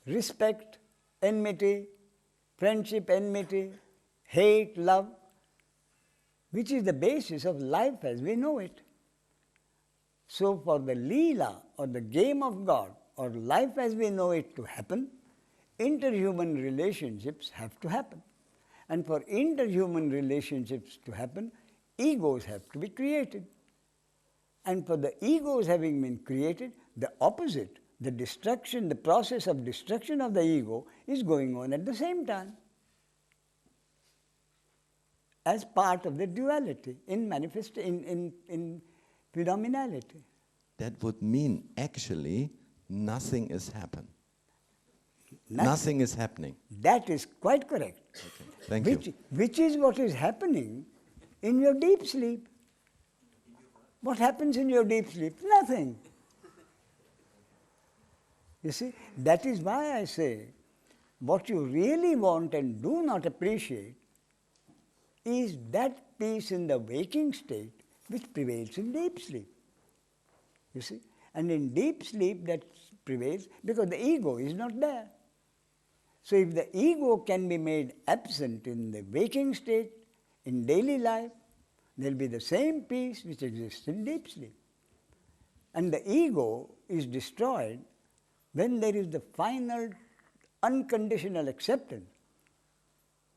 Speaker 1: Respect, enmity, friendship, enmity, hate, love, which is the basis of life as we know it. So for the Leela or the game of God or life as we know it to happen, interhuman relationships have to happen. And for interhuman relationships to happen, egos have to be created. And for the egos having been created, the opposite, the destruction, the process of destruction of the ego is going on at the same time as part of the duality in phenomenality.
Speaker 4: That would mean actually nothing is happening. Nothing is happening.
Speaker 1: That is quite correct.
Speaker 4: Okay. Thank you.
Speaker 1: Which is what is happening in your deep sleep. What happens in your deep sleep? Nothing. You see, that is why I say what you really want and do not appreciate is that peace in the waking state which prevails in deep sleep. You see, And in deep sleep that prevails because the ego is not there. So if the ego can be made absent in the waking state, in daily life, there will be the same peace which exists in deep sleep. And the ego is destroyed when there is the final unconditional acceptance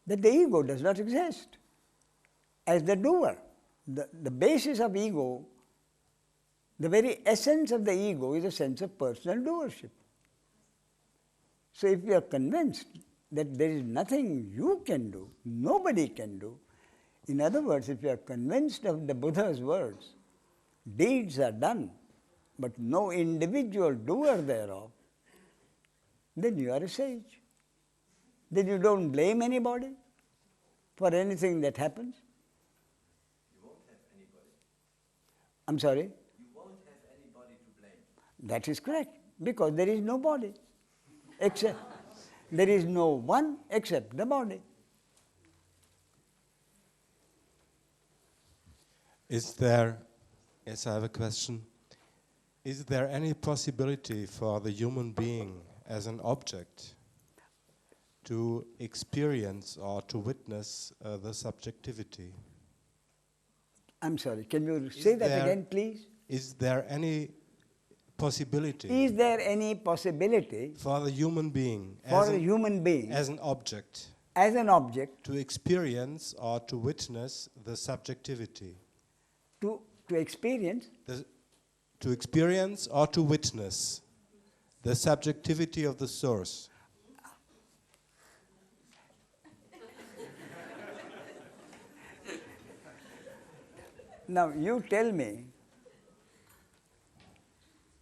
Speaker 1: that the ego does not exist as the doer. The basis of ego, the very essence of the ego is a sense of personal doership. So if you are convinced that there is nothing you can do, nobody can do, in other words, if you are convinced of the Buddha's words, deeds are done, but no individual doer thereof, then you are a sage. Then you don't blame anybody for anything that happens.
Speaker 4: You won't have anybody.
Speaker 1: I'm sorry?
Speaker 4: You won't have anybody to blame.
Speaker 1: That is correct, because there is no body except, there is no one except the body.
Speaker 5: Is there, yes, I have a question. Is there any possibility for the human being as an object to experience or to witness the subjectivity?
Speaker 1: I'm sorry, can you say that again, please?
Speaker 5: Is there any possibility
Speaker 1: Is there any possibility
Speaker 5: for the human being
Speaker 1: for a human being
Speaker 5: as an object
Speaker 1: as an object
Speaker 5: to experience or to witness the subjectivity?
Speaker 1: to experience?
Speaker 5: To experience or to witness the subjectivity of the source.
Speaker 1: Now you tell me,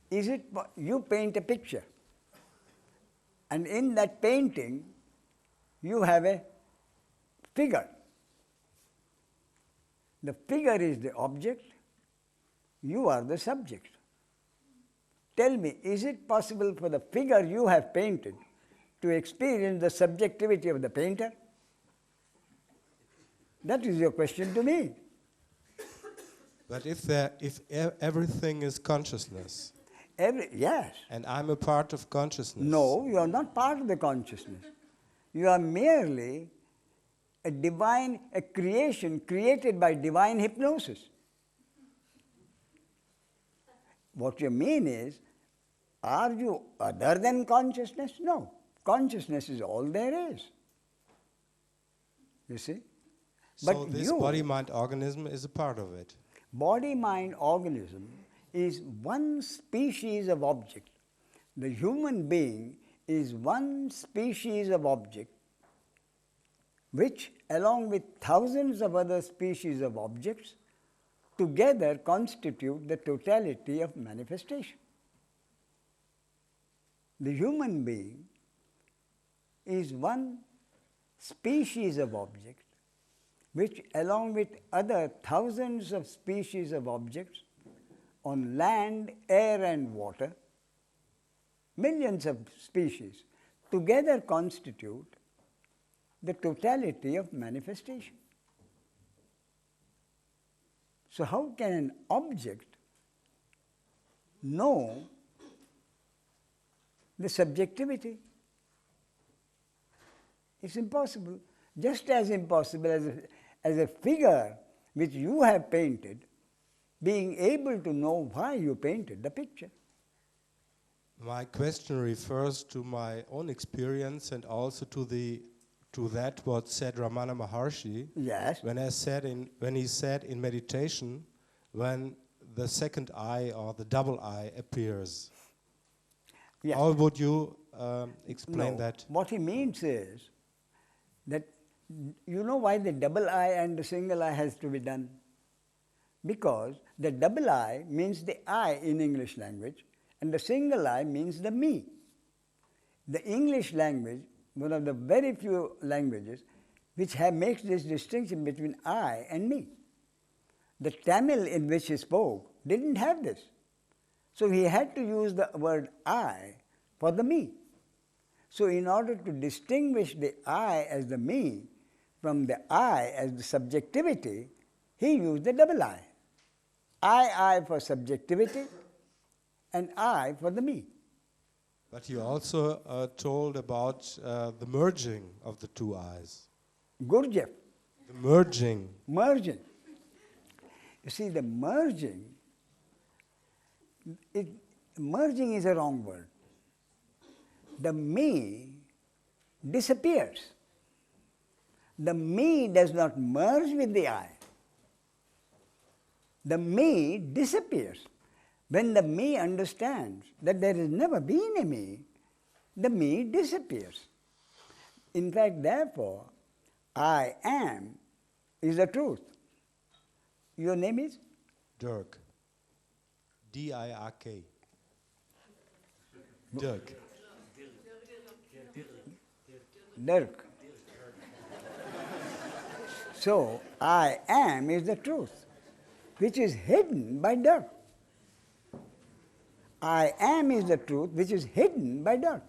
Speaker 1: is it, you paint a picture and in that painting you have a figure. The figure is the object, you are the subject. Tell me, is it possible for the figure you have painted to experience the subjectivity of the painter? That is your question to me.
Speaker 5: But if everything is consciousness,
Speaker 1: Yes.
Speaker 5: and I'm a part of consciousness.
Speaker 1: No, you are not part of the consciousness. You are merely a creation created by divine hypnosis. What you mean is, are you other than consciousness? No. Consciousness is all there is. You see?
Speaker 5: So this body-mind organism is a part of it.
Speaker 1: Body-mind organism is one species of object. The human being is one species of object which, along with thousands of other species of objects, together constitute the totality of manifestation. The human being is one species of object which, along with other thousands of species of objects on land, air and water, millions of species, together constitute the totality of manifestation. So how can an object know the subjectivity? It's impossible. Just as impossible as a figure which you have painted being able to know why you painted the picture.
Speaker 5: My question refers to my own experience and also to that what said Ramana Maharshi.
Speaker 1: Yes.
Speaker 5: When he said in meditation, when the second eye or the double eye appears.
Speaker 1: Yes.
Speaker 5: How would you explain that?
Speaker 1: What he means is that, you know why the double eye and the single eye has to be done? Because the double eye means the I in English language and the single eye means the me. The English language, one of the very few languages which makes this distinction between I and me. The Tamil in which he spoke didn't have this. So he had to use the word I for the me. So in order to distinguish the I as the me from the I as the subjectivity, he used the double I. I for subjectivity and I for the me.
Speaker 5: But you also told about the merging of the two eyes.
Speaker 1: Gurdjieff,
Speaker 5: The merging.
Speaker 1: merging. You see, the merging, merging is a wrong word. The me disappears. The me does not merge with the I. The me disappears. When the me understands that there has never been a me, the me disappears. In fact, therefore, I am is the truth. Your name is?
Speaker 5: Dirk. D-I-R-K. Dirk.
Speaker 1: Dirk. So, I am is the truth, which is hidden by Dirk. I am is the truth, which is hidden by Dirk.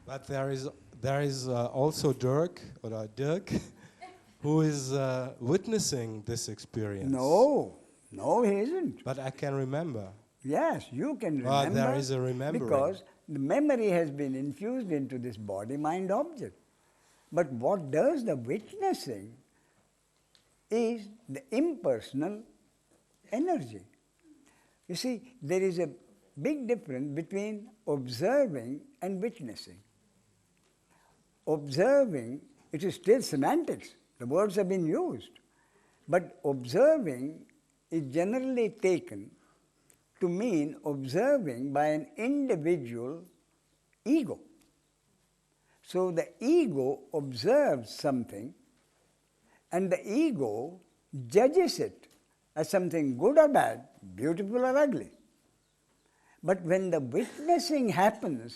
Speaker 5: But there is also Dirk, who is witnessing this experience.
Speaker 1: No, he isn't.
Speaker 5: But I can remember.
Speaker 1: Yes, you can remember.
Speaker 5: Well, there is a remembering.
Speaker 1: Because the memory has been infused into this body-mind object. But what does the witnessing is the impersonal energy. You see, there is a big difference between observing and witnessing. Observing, it is still semantics. The words have been used. But observing is generally taken to mean observing by an individual ego. So the ego observes something and the ego judges it as something good or bad, beautiful or ugly. But when the witnessing happens,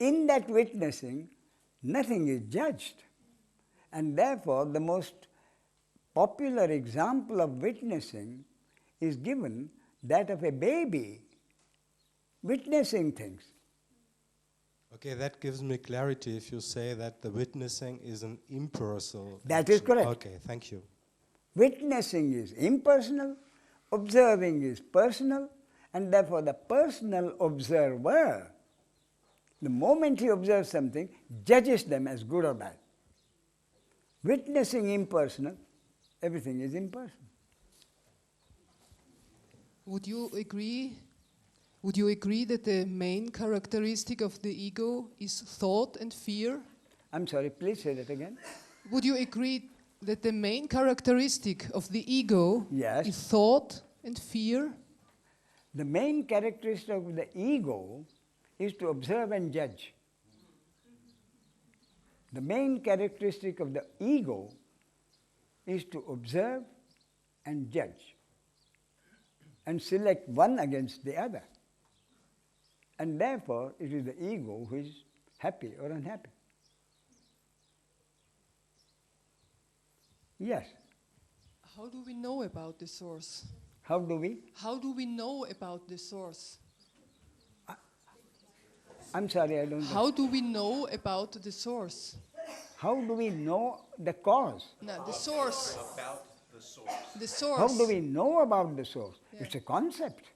Speaker 1: in that witnessing, nothing is judged. And therefore, the most popular example of witnessing is given that of a baby witnessing things.
Speaker 5: Okay, that gives me clarity if you say that the witnessing is an impersonal.
Speaker 1: That is correct.
Speaker 5: Okay, thank you.
Speaker 1: Witnessing is impersonal, observing is personal, and therefore the personal observer, the moment he observes something, judges them as good or bad. Witnessing impersonal, everything is impersonal.
Speaker 6: Would you agree that the main characteristic of the ego is thought and fear?
Speaker 1: I'm sorry, please say that again.
Speaker 6: Would you agree that the main characteristic of the ego
Speaker 1: Yes.
Speaker 6: is thought and fear?
Speaker 1: The main characteristic of the ego is to observe and judge. The main characteristic of the ego is to observe and judge and select one against the other. And therefore, it is the ego who is happy or unhappy. Yes.
Speaker 6: How do we know about the source?
Speaker 1: How do we?
Speaker 6: How do we know about the source?
Speaker 1: I'm sorry, I don't know.
Speaker 6: How do we know about the source?
Speaker 1: How do we know the cause?
Speaker 6: No, the source.
Speaker 7: About the source.
Speaker 6: The source.
Speaker 1: How do we know about the source?
Speaker 6: Yeah.
Speaker 1: It's a concept.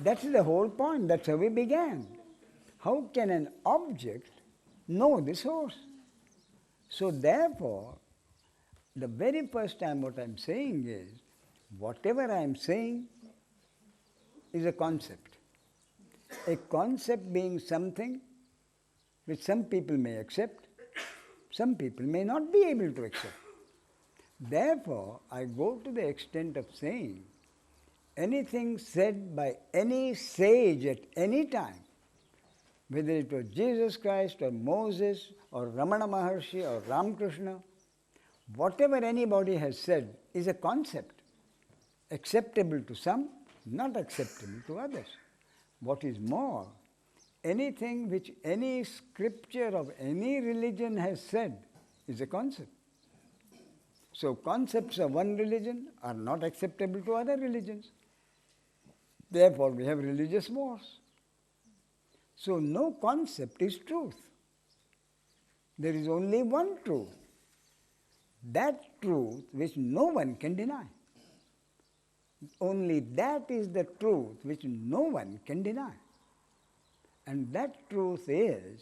Speaker 1: That's the whole point. That's how we began. How can an object know the source? So therefore, the very first time what I'm saying is, whatever I'm saying is a concept. A concept being something which some people may accept, some people may not be able to accept. Therefore, I go to the extent of saying anything said by any sage at any time, whether it was Jesus Christ or Moses or Ramana Maharshi or Ramakrishna, whatever anybody has said is a concept, acceptable to some, not acceptable to others. What is more, anything which any scripture of any religion has said is a concept. So concepts of one religion are not acceptable to other religions. Therefore, we have religious wars. So no concept is truth. There is only one truth. That truth which no one can deny. Only that is the truth which no one can deny. And that truth is,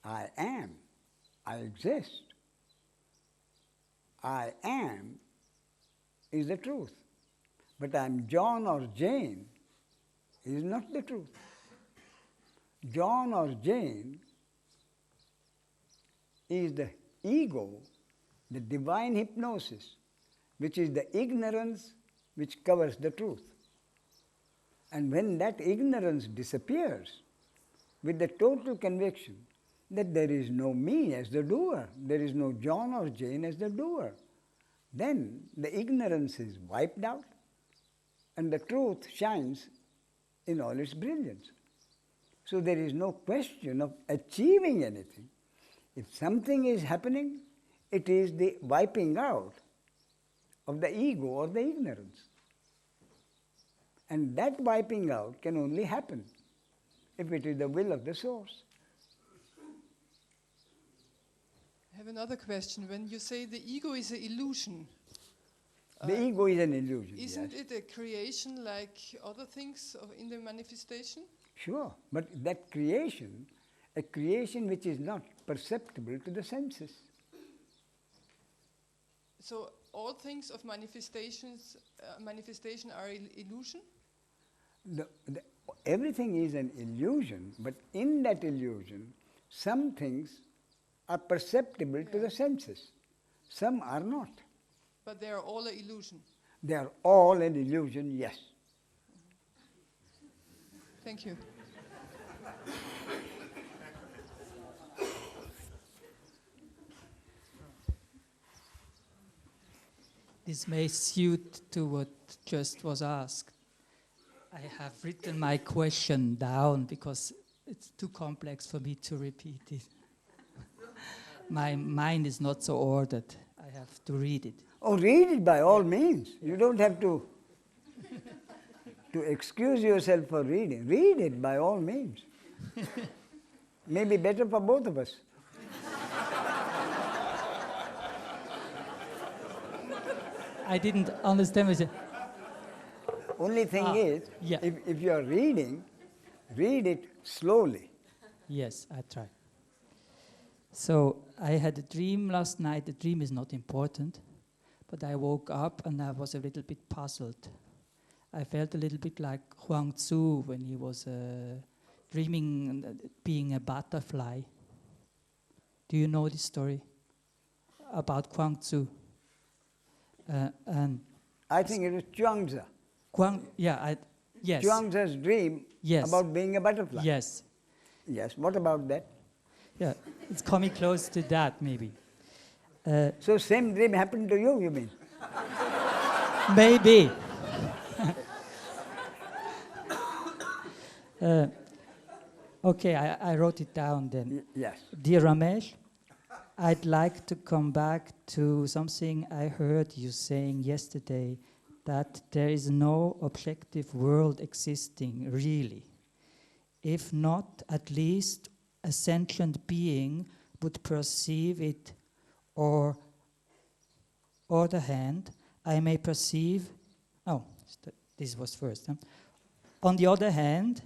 Speaker 1: I am, I exist. I am is the truth. But I'm John or Jane is not the truth. John or Jane is the ego, the divine hypnosis, which is the ignorance which covers the truth. And when that ignorance disappears, with the total conviction that there is no me as the doer, there is no John or Jane as the doer, then the ignorance is wiped out and the truth shines in all its brilliance. So there is no question of achieving anything. If something is happening, it is the wiping out of the ego or the ignorance. And that wiping out can only happen if it is the will of the source.
Speaker 6: I have another question. When you say the ego is an illusion,
Speaker 1: The ego is an illusion.
Speaker 6: isn't
Speaker 1: Yes.
Speaker 6: it a creation like other things in the manifestation?
Speaker 1: Sure, but that creation, a creation which is not perceptible to the senses.
Speaker 6: So all things of manifestation are illusion?
Speaker 1: Everything is an illusion, but in that illusion, some things are perceptible to the senses, some are not.
Speaker 6: But they are all an illusion.
Speaker 1: They are all an illusion, yes.
Speaker 6: Thank you.
Speaker 7: This may suit to what just was asked. I have written my question down because it's too complex for me to repeat it. My mind is not so ordered. I have to read it.
Speaker 1: Oh, read it by all means. You don't have to excuse yourself for reading. Read it by all means. Maybe better for both of us.
Speaker 7: I didn't understand what you said.
Speaker 1: Only thing is,
Speaker 7: yeah.
Speaker 1: if you are reading, read it slowly.
Speaker 7: Yes, I try. So I had a dream last night. The dream is not important, but I woke up and I was a little bit puzzled. I felt a little bit like Huang Tzu when he was dreaming being a butterfly. Do you know this story about Huang Tzu? And
Speaker 1: I think it was Chuangzi.
Speaker 7: Yes.
Speaker 1: Chuangzi's dream about being a butterfly.
Speaker 7: Yes.
Speaker 1: Yes, what about that?
Speaker 7: Yeah, it's coming close to that, maybe.
Speaker 1: So same dream happened to you, you mean?
Speaker 7: Maybe. Okay, I wrote it down then.
Speaker 1: Yes.
Speaker 7: Dear Ramesh, I'd like to come back to something I heard you saying yesterday, that there is no objective world existing, really. If not, at least a sentient being would perceive it, or other hand, I may perceive, this was first. Huh? On the other hand,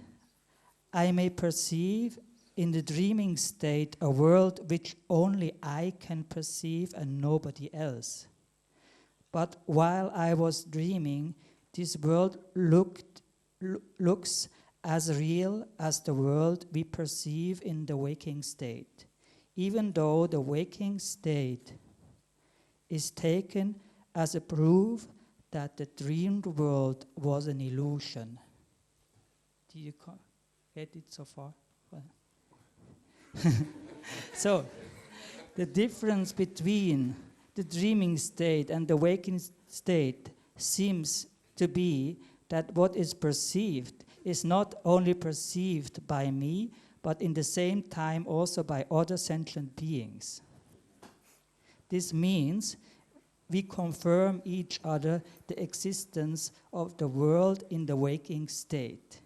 Speaker 7: I may perceive in the dreaming state a world which only I can perceive and nobody else. But while I was dreaming, this world looks as real as the world we perceive in the waking state, even though the waking state is taken as a proof that the dreamed world was an illusion. Did you get it so far? Well. So, the difference between the dreaming state and the waking state seems to be that what is perceived is not only perceived by me, but in the same time also by other sentient beings. This means we confirm each other the existence of the world in the waking state,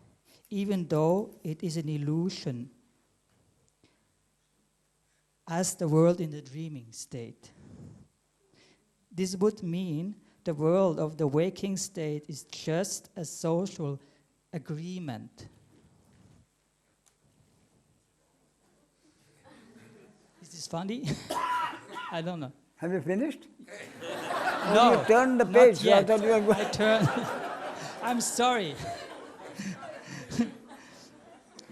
Speaker 7: even though it is an illusion, as the world in the dreaming state. This would mean the world of the waking state is just a social agreement. Is this funny? I don't know.
Speaker 1: Have you finished?
Speaker 7: No,
Speaker 1: You turned the
Speaker 7: not
Speaker 1: page, so I
Speaker 7: yet.
Speaker 1: thought you were going.
Speaker 7: I turned. I'm sorry.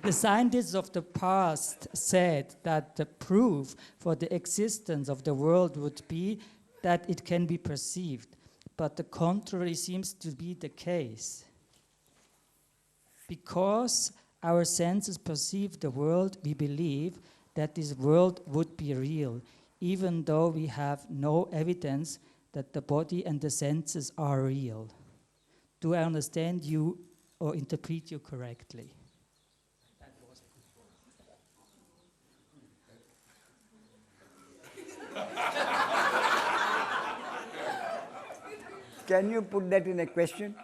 Speaker 7: The scientists of the past said that the proof for the existence of the world would be that it can be perceived, but the contrary seems to be the case. Because our senses perceive the world, we believe that this world would be real, even though we have no evidence that the body and the senses are real. Do I understand you or interpret you correctly?
Speaker 1: Can you put that in a question?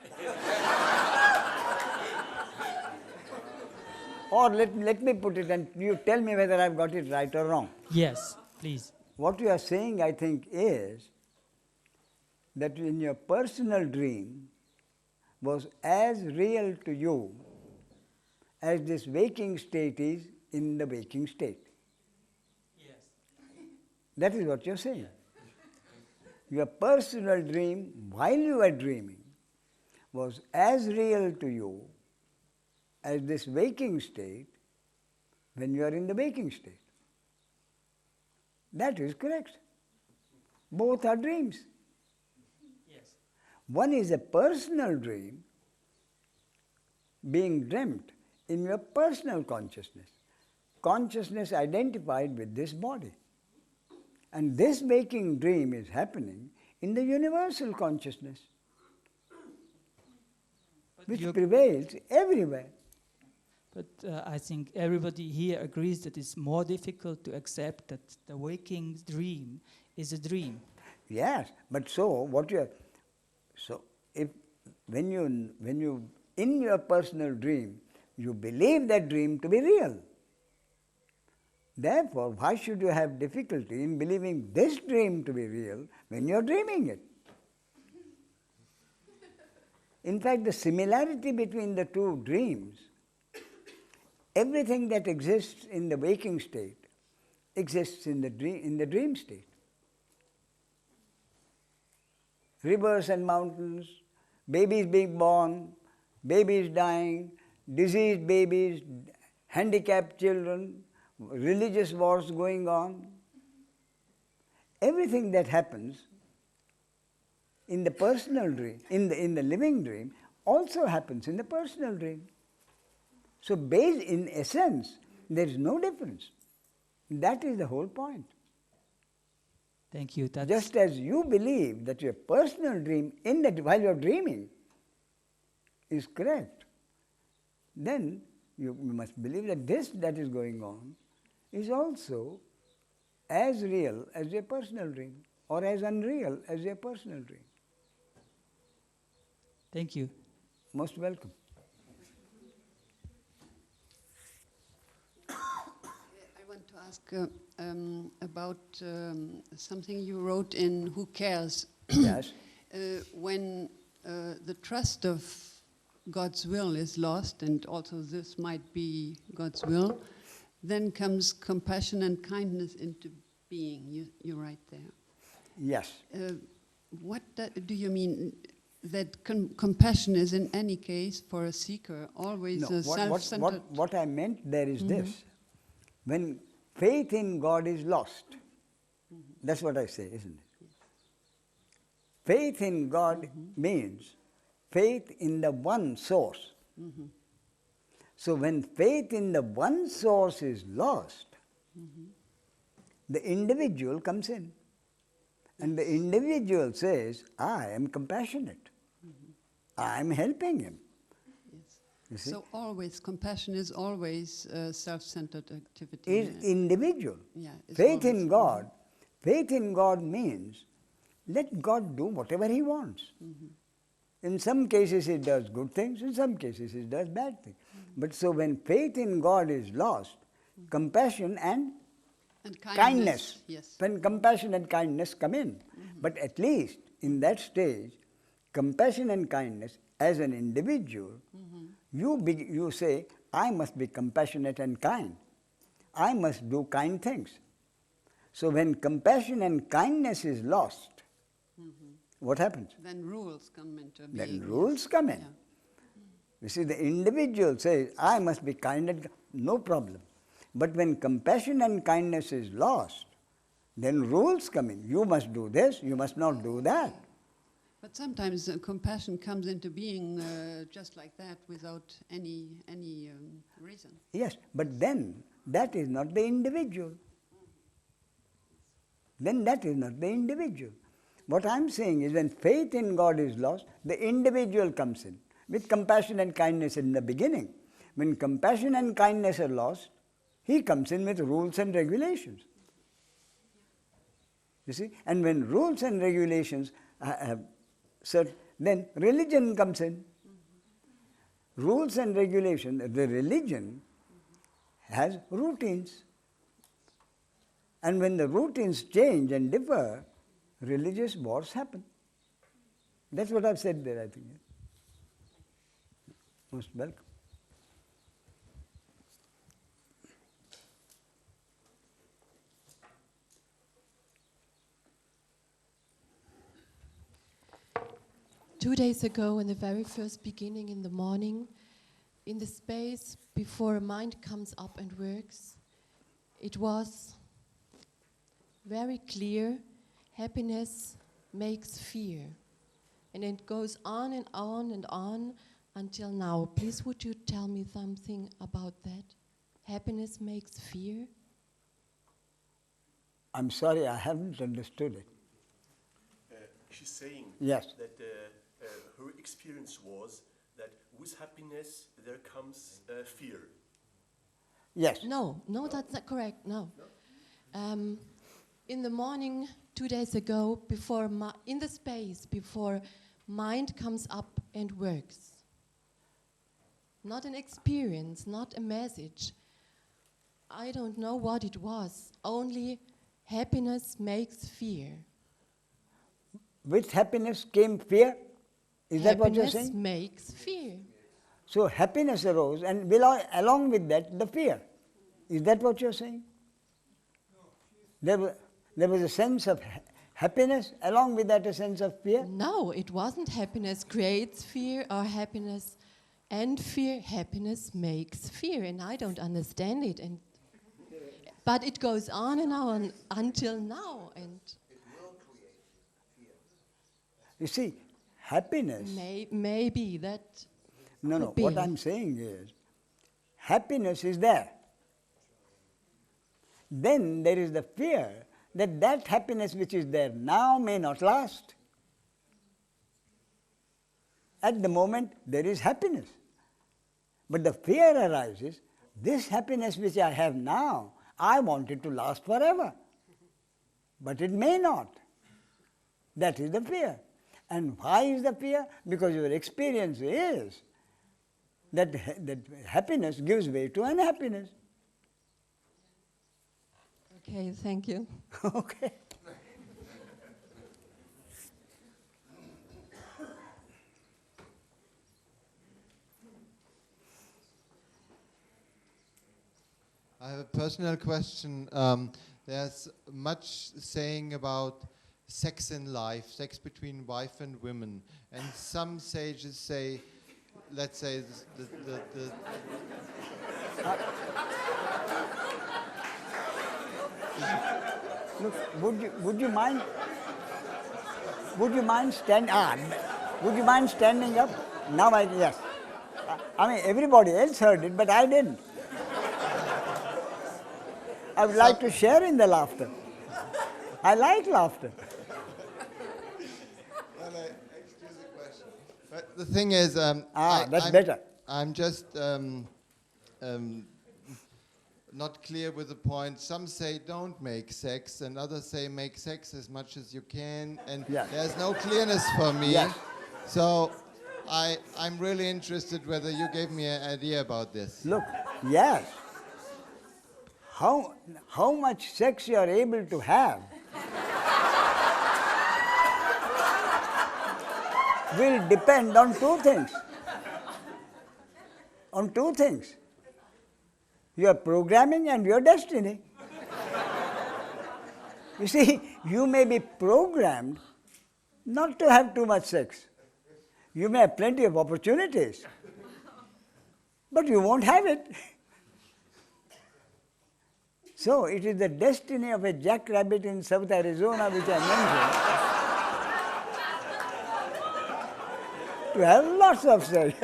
Speaker 1: Or let me put it and you tell me whether I've got it right or wrong.
Speaker 7: Yes, please.
Speaker 1: What you are saying, I think, is that in your personal dream was as real to you as this waking state is in the waking state.
Speaker 7: Yes.
Speaker 1: That is what you're saying. Your personal dream, while you were dreaming, was as real to you as this waking state when you are in the waking state. That is correct. Both are dreams.
Speaker 7: Yes.
Speaker 1: One is a personal dream being dreamt in your personal consciousness. Consciousness identified with this body. And this waking dream is happening in the universal consciousness, which prevails everywhere.
Speaker 7: But I think everybody here agrees that it's more difficult to accept that the waking dream is a dream.
Speaker 1: Yes, but so if when you in your personal dream you believe that dream to be real, therefore why should you have difficulty in believing this dream to be real when you are dreaming it? In fact, the similarity between the two dreams, everything that exists in the waking state exists in the dream state. Rivers and mountains, babies being born, babies dying, diseased babies, handicapped children, religious wars going on. Everything that happens in the personal dream, in the living dream, also happens in the personal dream. So in essence, there is no difference. That is the whole point.
Speaker 7: Thank you. That's
Speaker 1: Just as you believe that your personal dream while you are dreaming is correct, then you must believe that this that is going on is also as real as your personal dream or as unreal as your personal dream.
Speaker 7: Thank you.
Speaker 1: Most welcome.
Speaker 6: I want to ask about something you wrote in Who Cares?
Speaker 1: Yes.
Speaker 6: When the trust of God's will is lost, and also this might be God's will, then comes compassion and kindness into being. You write there.
Speaker 1: Yes.
Speaker 6: What do you mean? That compassion is in any case for a seeker always
Speaker 1: No,
Speaker 6: a self-centered.
Speaker 1: what I meant there is this. When faith in God is lost, that's what I say, isn't it? Faith in God means faith in the one source. So when faith in the one source is lost, the individual comes in. And the individual says, I am compassionate. I am helping him.
Speaker 6: Yes.
Speaker 1: You see?
Speaker 6: So always, compassion is always self-centered activity.
Speaker 1: Is individual.
Speaker 6: Yeah, it's
Speaker 1: Faith
Speaker 6: always-
Speaker 1: Faith in God means let God do whatever He wants. In some cases He does good things, in some cases He does bad things. But so when faith in God is lost, compassion and kindness.
Speaker 6: Yes.
Speaker 1: When compassion and kindness come in. But at least in that stage, compassion and kindness as an individual, you say, I must be compassionate and kind. I must do kind things. So when compassion and kindness is lost, what happens?
Speaker 6: Then rules come into being.
Speaker 1: Then rules come in.
Speaker 6: Yeah.
Speaker 1: You see, the individual says, I must be kind and no problem. But when compassion and kindness is lost, then rules come in. You must do this, you must not do that.
Speaker 6: But sometimes compassion comes into being just like that without any reason.
Speaker 1: Yes, but then that is not the individual. Then that is not the individual. What I am saying is when faith in God is lost, the individual comes in with compassion and kindness in the beginning. When compassion and kindness are lost, he comes in with rules and regulations. You see? And when rules and regulations have certain, then religion comes in. Rules and regulations, the religion has routines. And when the routines change and differ, religious wars happen. That's what I've said there, I think. Most welcome.
Speaker 8: Two days ago, in the very first beginning in the morning, in the space before a mind comes up and works, it was very clear, happiness makes fear. And it goes on and on and on until now. Please would you tell me something about that? Happiness makes fear?
Speaker 1: I'm sorry, I haven't understood it.
Speaker 9: She's saying
Speaker 1: Yes.
Speaker 9: that her experience was that with happiness there comes fear.
Speaker 1: Yes.
Speaker 8: No, that's not correct, no. In the morning, 2 days ago, in the space before mind comes up and works. Not an experience, not a message. I don't know what it was, only happiness makes fear.
Speaker 1: With happiness came fear? Is that what you're saying?
Speaker 8: Happiness makes fear.
Speaker 1: So happiness arose and along with that the fear. Is that what you're saying? There was a sense of happiness, along with that a sense of fear?
Speaker 8: No, it wasn't happiness creates fear or happiness and fear. Happiness makes fear, and I don't understand it. But it goes on and on until now. And
Speaker 1: you see, happiness...
Speaker 8: maybe that...
Speaker 1: No, what I'm saying is, happiness is there. Then there is the fear that that happiness which is there now may not last. At the moment, there is happiness. But the fear arises, this happiness which I have now, I want it to last forever. But it may not. That is the fear. And why is the fear? Because your experience is that happiness gives way to unhappiness.
Speaker 8: Okay, thank you.
Speaker 1: Okay.
Speaker 10: I have a personal question. There's much saying about sex in life, sex between wife and women, and some sages say, let's say,
Speaker 1: Look, would you mind standing up? Now yes. I mean, everybody else heard it, but I didn't. I would like to share in the laughter. I like laughter.
Speaker 10: excuse the question. But the thing is,
Speaker 1: that's better.
Speaker 10: I'm just not clear with the point. Some say don't make sex, and others say make sex as much as you can, and there's no clearness for me.
Speaker 1: Yes.
Speaker 10: So I'm really interested whether you gave me an idea about this.
Speaker 1: Look, yes. How much sex you are able to have will depend on two things. On two things. Your programming and your destiny. You see, you may be programmed not to have too much sex. You may have plenty of opportunities, but you won't have it. So it is the destiny of a jackrabbit in South Arizona which I mentioned to have lots of sex.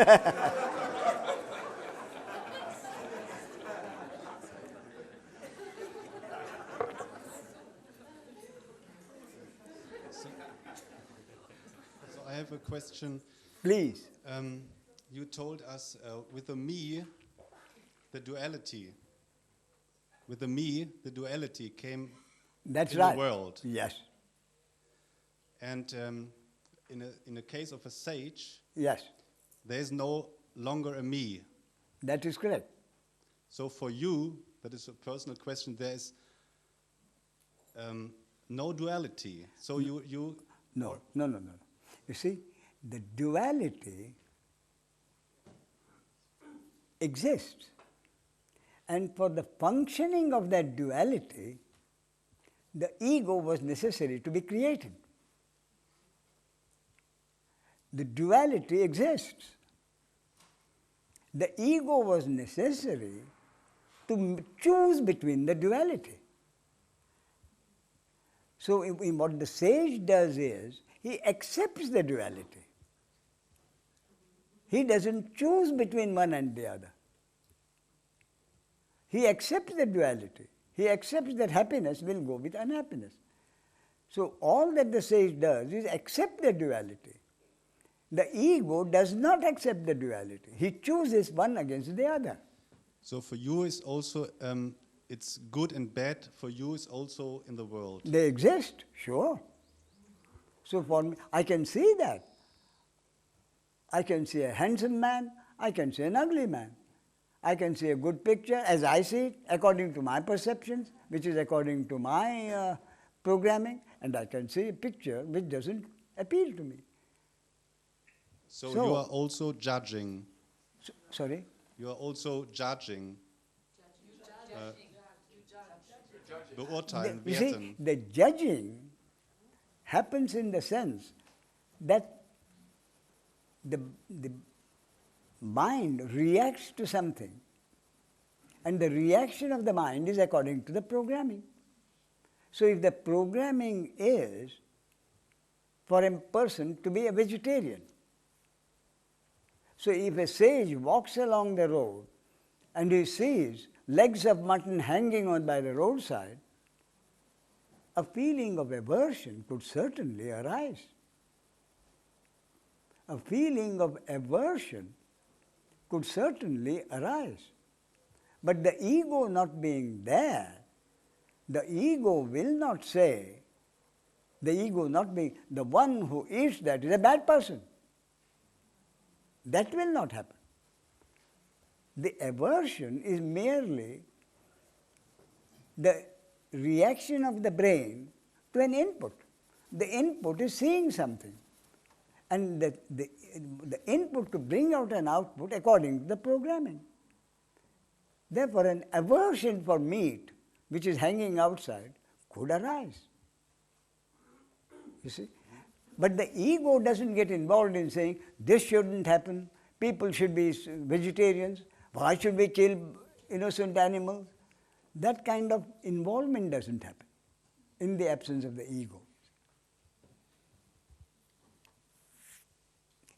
Speaker 11: So I have a question.
Speaker 1: Please.
Speaker 11: You told us with the me, the duality. With the me, the duality came
Speaker 1: That's
Speaker 11: in
Speaker 1: right.
Speaker 11: the world.
Speaker 1: Yes.
Speaker 11: And in a case of a sage,
Speaker 1: Yes.
Speaker 11: there is no longer a me.
Speaker 1: That is correct.
Speaker 11: So for you, that is a personal question, there is no duality. So you
Speaker 1: No. You see, the duality exists. And for the functioning of that duality, the ego was necessary to be created. The duality exists. The ego was necessary to choose between the duality. So what the sage does is, he accepts the duality. He doesn't choose between one and the other. He accepts the duality. He accepts that happiness will go with unhappiness. So all that the sage does is accept the duality. The ego does not accept the duality. He chooses one against the other.
Speaker 11: So for you is also, it's good and bad for you is also in the world.
Speaker 1: They exist, sure. So for me, I can see that. I can see a handsome man, I can see an ugly man. I can see a good picture as I see it, according to my perceptions, which is according to my programming, and I can see a picture which doesn't appeal to me.
Speaker 11: So you are also judging.
Speaker 1: Sorry?
Speaker 11: You are also judging. Beurteilen,
Speaker 1: You see,
Speaker 11: werten.
Speaker 1: the judging happens in the sense that the mind reacts to something, and the reaction of the mind is according to the programming. So if the programming is for a person to be a vegetarian, so if a sage walks along the road and he sees legs of mutton hanging on by the roadside, a feeling of aversion could certainly arise. A feeling of aversion could certainly arise. But the ego not being there, the ego will not say, the ego not being, the one who eats that is a bad person. That will not happen. The aversion is merely the reaction of the brain to an input. The input is seeing something, and the input to bring out an output according to the programming. Therefore, an aversion for meat, which is hanging outside, could arise. You see? But the ego doesn't get involved in saying, this shouldn't happen, people should be vegetarians, why should we kill innocent animals? That kind of involvement doesn't happen in the absence of the ego.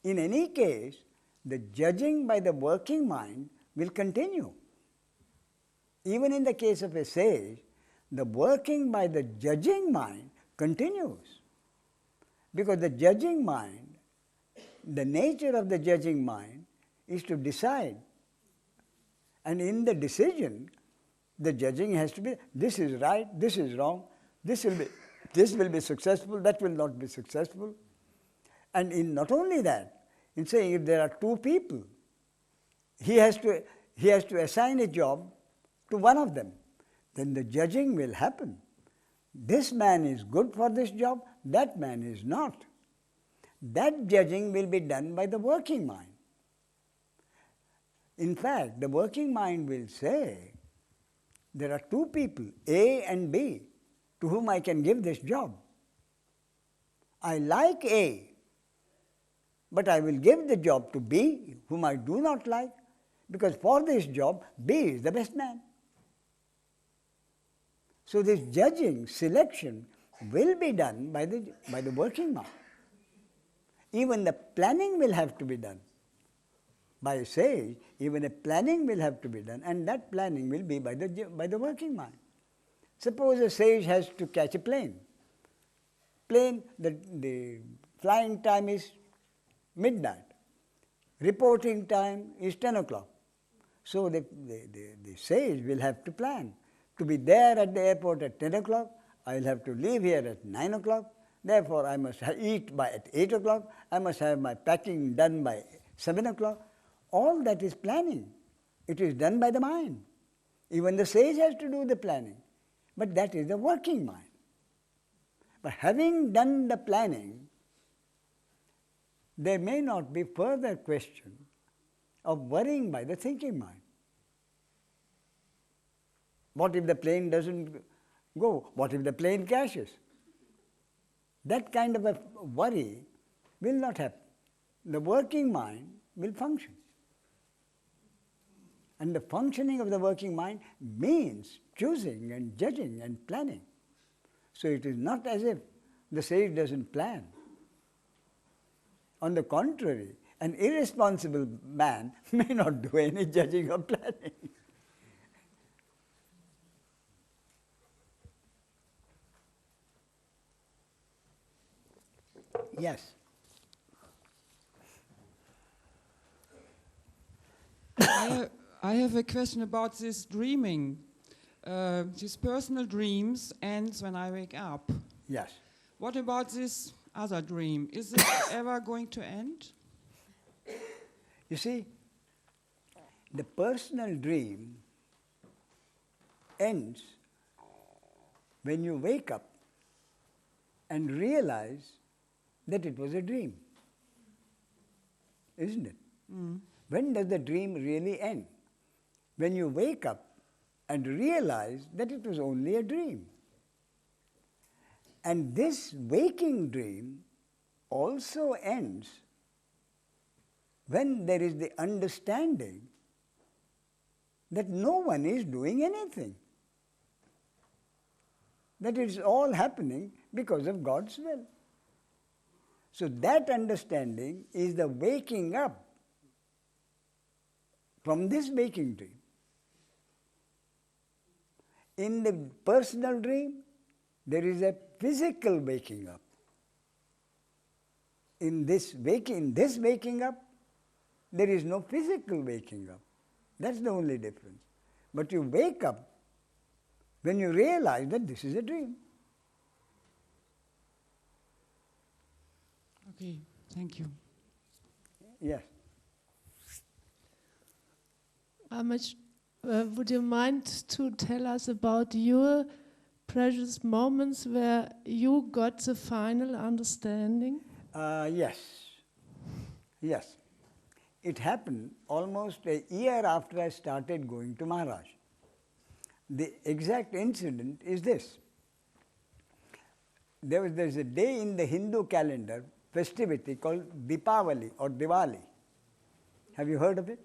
Speaker 1: In any case, the judging by the working mind will continue. Even in the case of a sage, the working by the judging mind continues. Because the judging mind, the nature of the judging mind is to decide. And in the decision, the judging has to be, this is right, this is wrong, this will be successful, that will not be successful. And in not only that, in saying if there are two people, he has to assign a job to one of them. Then the judging will happen. This man is good for this job, that man is not. that judging will be done by the working mind. In fact, the working mind will say, there are two people, A and B, to whom I can give this job. I like A, but I will give the job to B, whom I do not like, because for this job, B is the best man. So this judging, selection, will be done by the working mind. Even the planning will have to be done. By a sage, even a planning will have to be done, and that planning will be by the working mind. Suppose a sage has to catch a plane. The flying time is midnight. Reporting time is 10 o'clock. So the sage will have to plan. To be there at the airport at 10 o'clock, I will have to leave here at 9 o'clock. Therefore, I must eat at 8 o'clock. I must have my packing done by 7 o'clock. All that is planning. It is done by the mind. Even the sage has to do the planning. But that is the working mind. But having done the planning, there may not be further question of worrying by the thinking mind. What if the plane doesn't go? What if the plane crashes? That kind of a worry will not happen. The working mind will function. And the functioning of the working mind means choosing and judging and planning. So it is not as if the sage doesn't plan. On the contrary, an irresponsible man may not do any judging or planning. Yes.
Speaker 12: I have a question about this dreaming. These personal dreams ends when I wake up.
Speaker 1: Yes.
Speaker 12: What about this other dream? Is it ever going to end?
Speaker 1: You see, the personal dream ends when you wake up and realize that it was a dream. Isn't it?
Speaker 12: Mm.
Speaker 1: When does the dream really end? When you wake up and realize that it was only a dream. And this waking dream also ends when there is the understanding that no one is doing anything. That it is all happening because of God's will. So that understanding is the waking up from this waking dream. In the personal dream, there is a physical waking up. In this waking up, there is no physical waking up. That's the only difference. But you wake up when you realize that this is a dream.
Speaker 12: Okay, thank you.
Speaker 1: Yes.
Speaker 13: Ramesh, would you mind to tell us about your precious moments where you got the final understanding?
Speaker 1: Yes. Yes. It happened almost a year after I started going to Maharaj. The exact incident is this. There's a day in the Hindu calendar, festivity called Deepavali or Diwali. Have you heard of it?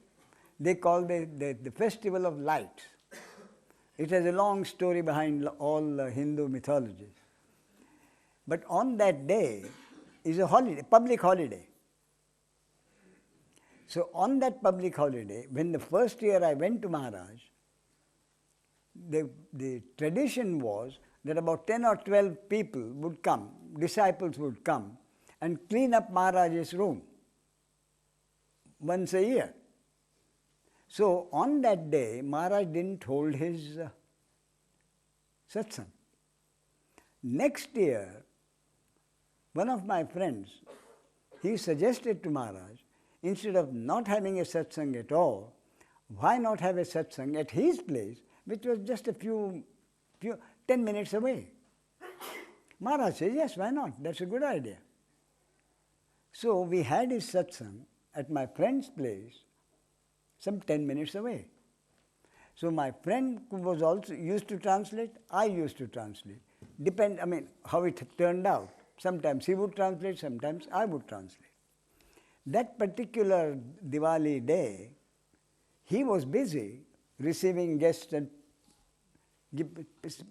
Speaker 1: They call the festival of lights. It has a long story behind all Hindu mythologies. But on that day is a holiday, public holiday. So on that public holiday, when the first year I went to Maharaj, the tradition was that about 10 or 12 people would come, disciples would come and clean up Maharaj's room once a year. So on that day, Maharaj didn't hold his satsang. Next year, one of my friends, he suggested to Maharaj, instead of not having a satsang at all, why not have a satsang at his place, which was just a few 10 minutes away. Maharaj says, yes, why not? That's a good idea. So we had his satsang at my friend's place, some 10 minutes away. So my friend was also used to translate, I used to translate. How it turned out. Sometimes he would translate, sometimes I would translate. That particular Diwali day, he was busy receiving guests and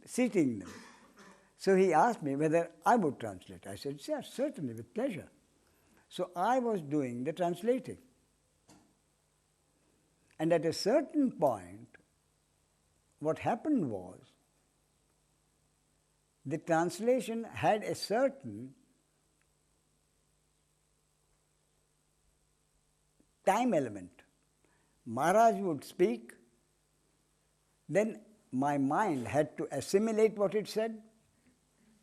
Speaker 1: seating them. So he asked me whether I would translate. I said, yes, certainly, with pleasure. So I was doing the translating. And at a certain point, what happened was, the translation had a certain time element. Maharaj would speak, then my mind had to assimilate what it said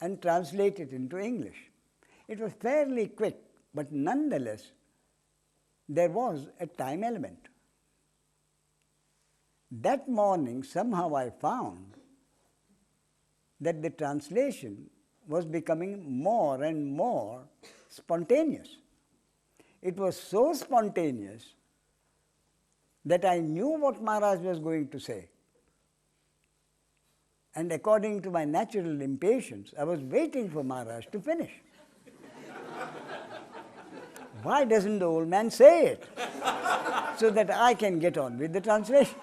Speaker 1: and translate it into English. It was fairly quick, but nonetheless, there was a time element. That morning, somehow I found that the translation was becoming more and more spontaneous. It was so spontaneous that I knew what Maharaj was going to say. And according to my natural impatience, I was waiting for Maharaj to finish. Why doesn't the old man say it? So that I can get on with the translation.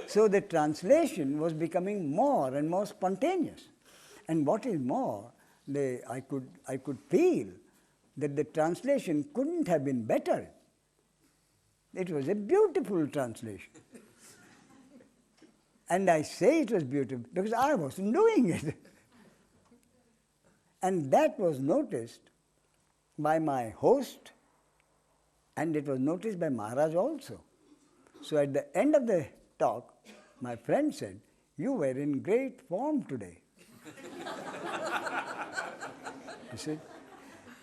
Speaker 1: So the translation was becoming more and more spontaneous. And what is more, I could feel that the translation couldn't have been better. It was a beautiful translation. And I say it was beautiful because I wasn't doing it. And that was noticed by my host, and it was noticed by Maharaj also. So at the end of the talk, my friend said, "You were in great form today." You see?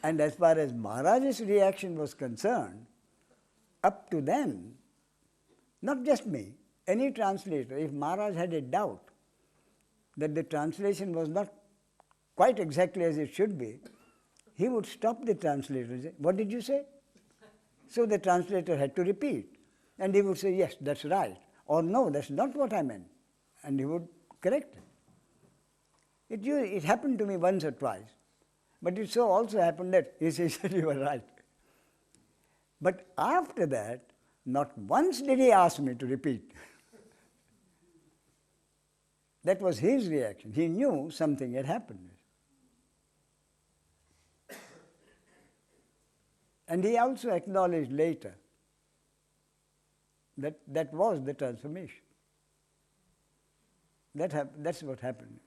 Speaker 1: And as far as Maharaj's reaction was concerned, up to then, not just me, any translator, if Maharaj had a doubt that the translation was not quite exactly as it should be, he would stop the translator and say, "What did you say?" So the translator had to repeat. And he would say, "Yes, that's right." Or, "No, that's not what I meant." And he would correct it. It happened to me once or twice. But it so also happened that he said, "You were right." But after that, not once did he ask me to repeat. That was his reaction. He knew something had happened. And he also acknowledged later that that was the transformation. That's what happened.